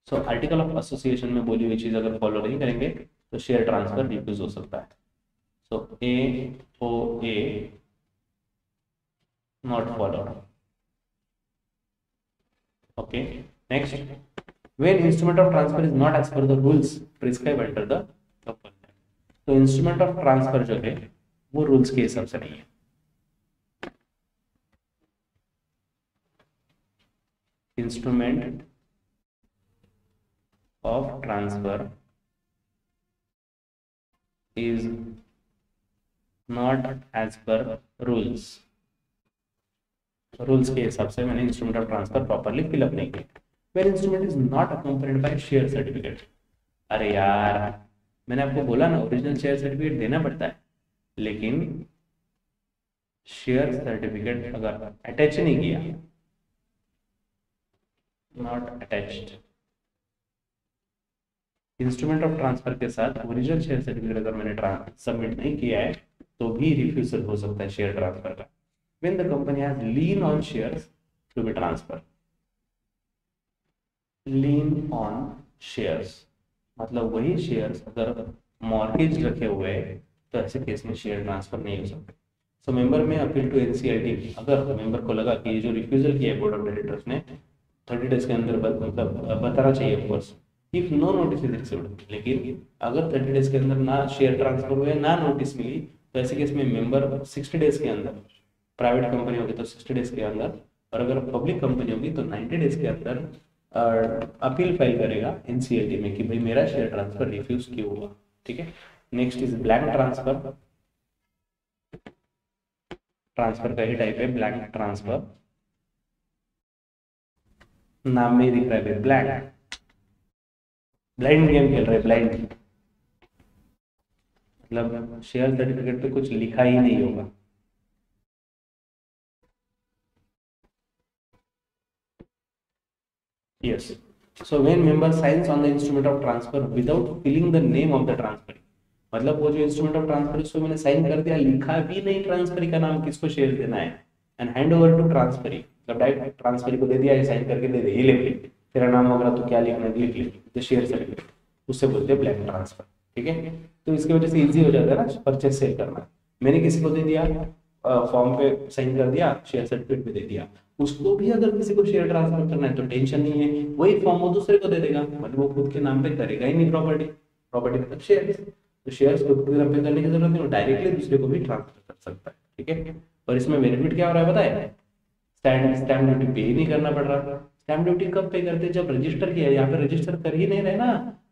सो आर्टिकल ऑफ एसोसिएशन में बोली हुई चीज अगर फॉलो नहीं करेंगे तो शेयर ट्रांसफर रिफ्यूज हो सकता है। सो AOA not followed. Okay, next, when instrument of transfer is not as per the rules prescribed under the company, तो instrument of transfer जो है वो रूल्स के हिसाब से नहीं है। Instrument of transfer is not as per rules के हिसाब से मैंने instrument of transfer properly fill up नहीं किया। Where instrument is not accompanied by share certificate. अरे यार मैंने आपको बोला ना ओरिजिनल शेयर सर्टिफिकेट देना पड़ता है, लेकिन शेयर सर्टिफिकेट अगर अटैच नहीं किया, not attached, instrument of transfer के साथ ओरिजिनल शेयर सर्टिफिकेट अगर मैंने सबमिट नहीं किया है तो भी रिफ्यूजल हो सकता है शेयर ट्रांसफर का। When the company has lien on shares to be transferred, lien on shares मतलब वही शेयर्स अगर मॉर्गेज रखे हुए हैं तो ऐसे केस में शेयर ट्रांसफर नहीं हो सकते। सो मेंबर में अपील टू एनसीएलटी, अगर मेंबर को लगा कि ये जो रिफ्यूजल किया है बोर्ड ऑफ डायरेक्टर्स ने 30 डेज के अंदर मतलब बताना चाहिए of course, if no notice is received, लेकिन अगर 30 डेज के अंदर ना शेयर ट्रांसफर हुए ना नोटिस मिली तो ऐसे केस में मेंबर 60 डेज के अंदर, प्राइवेट कंपनी होगी तो 60 डेज के अंदर, और अगर पब्लिक कंपनी होगी तो 90 डेज के अंदर अपील फाइल करेगा एनसीएलटी में कि भाई मेरा शेयर ट्रांसफर रिफ्यूज क्यों हुआ, ठीक है। Next is blank transfer. Transfer का ही टाइप है ब्लैंक ट्रांसफर, नाम में ही दिख रहा है ब्लैंक, ब्लाइंड गेम खेल रहे, ब्लाइंड मतलब शेयर सर्टिफिकेट पे कुछ लिखा ही नहीं होगा। Yes. So when member signs on the instrument of transfer without filling the name of the transferee, मतलब वो जो इंस्ट्रूमेंट ऑफ ट्रांसफर उसको मैंने साइन कर दिया, लिखा भी नहीं ट्रांसफरी का नाम किसको शेयर देना है, and hand over to transferee, मतलब डायरेक्ट ट्रांसफरी को दे दिया, साइन करके दे दे, ये ले तेरा नाम वगैरह तो क्या लिखना है लिख ले, तो शेयर सर्टिफिकेट उससे बोलते हैं ब्लैंक ट्रांसफर, ठीक है। तो इसकी वजह से इजी हो जाता है ना परचेस सेल करना। मैंने किसी को दे दिया, फॉर्म पे साइन कर दिया, शेयर सर्टिफिकेट पे दे दिया, उसको भी अगर किसी को शेयर ट्रांसफर करना है तो टेंशन नहीं है, वही फॉर्म वो दूसरे को दे देगा, मतलब वो खुद के नाम पे करेगा ही नहीं प्रॉपर्टी, प्रॉपर्टी मतलब शेयर्स, तो शेयर्स को खुद के नाम पे करने की जरूरत नहीं, वो डायरेक्टली दूसरे को भी ट्रांसफर कर सकता है, ठीक है। और इसमें बेनिफिट क्या हो रहा है बताए, स्टैम्प ड्यूटी पे ही नहीं करना पड़ रहा। स्टैम्प ड्यूटी कब पे करते हैं, जब रजिस्टर किया, यहाँ पे रजिस्टर कर ही नहीं रहे ना,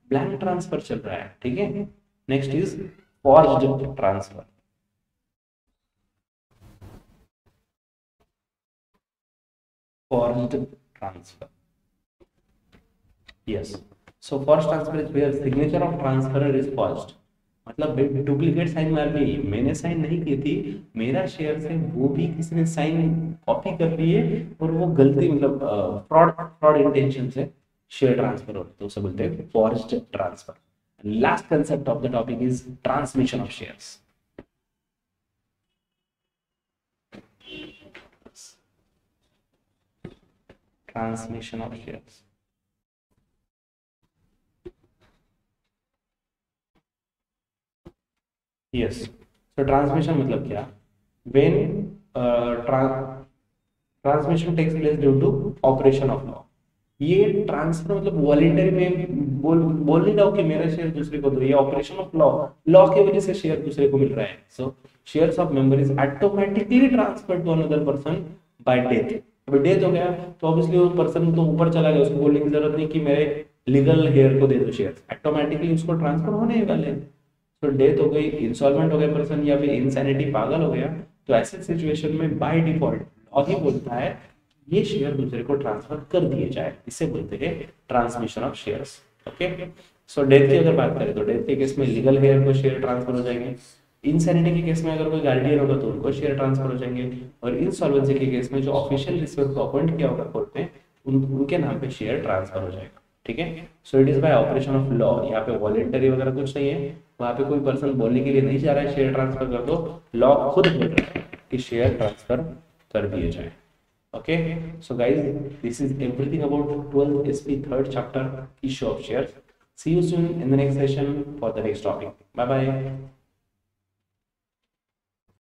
ब्लैंक ट्रांसफर चल रहा है, ठीक है। Next is forged transfer. Forged transfer. Yes. So forged transfer is where signature of transferor is forged. मतलब डुप्लीकेट साइन मार ली, मैंने साइन नहीं की थी, मेरा शेयर से वो भी किसी ने साइन कॉपी कर ली है और वो गलती मतलब फ्रॉड इंटेंशन से शेयर ट्रांसफर हो, तो उसे बोलते हैं forged transfer. Last concept of the topic is transmission of shares. Transmission of shares. Yes. So transmission मतलब क्या? When transmission takes place due to operation of law. ये ट्रांसफर मतलब वॉलेंटरी में बोल नहीं रहा हूँ कि मेरा शेयर दूसरे को दो, ये ऑपरेशन ऑफ लॉ की वजह से शेयर दूसरे को मिल रहा है. So shares of member is automatically transferred to another person by death. अभी डेथ हो गया तो ऑब्वियसली वो पर्सन तो ऊपर चला गया, उसको बोलने की जरूरत नहीं कि मेरे लीगल हेयर को दे दो शेयर, ऑटोमेटिकली उसको ट्रांसफर होने ही वाले. तो डेथ हो गई, इंसॉल्वेंट हो गया पर्सन या फिर इंसैनिटी पागल हो गया, तो ऐसे सिचुएशन में बाय डिफॉल्ट लॉ ही बोलता है ये शेयर दूसरे को ट्रांसफर कर दिए जाए. इसे बोलते हैं transmission of shares. Okay. So death की अगर बात करें तो डेथ के केस में लीगल हेयर को शेयर ट्रांसफर हो जाएंगे. इंसैनिटी के केस में अगर कोई गार्डियन होगा तो उनको शेयर ट्रांसफर हो जाएंगे. और इंसॉल्वेंसी के केस में जो ऑफिशियल रिसीवर को अपॉइंट किया होगा कोर्ट में उनके नाम पे शेयर ट्रांसफर हो जाएगा. ठीक है. So it is by operation of law. यहाँ पे वॉलेंटरी वगैरह कुछ नहीं है, वहां पे कोई पर्सन बोलने के लिए नहीं जा रहा है शेयर ट्रांसफर कर दो, लॉ खुद बोल रहा है कि शेयर ट्रांसफर कर दिए जाए. Okay, so guys, this is everything about 12th SP 3rd chapter, issue of shares. See you soon in the next session for the next topic. Bye bye.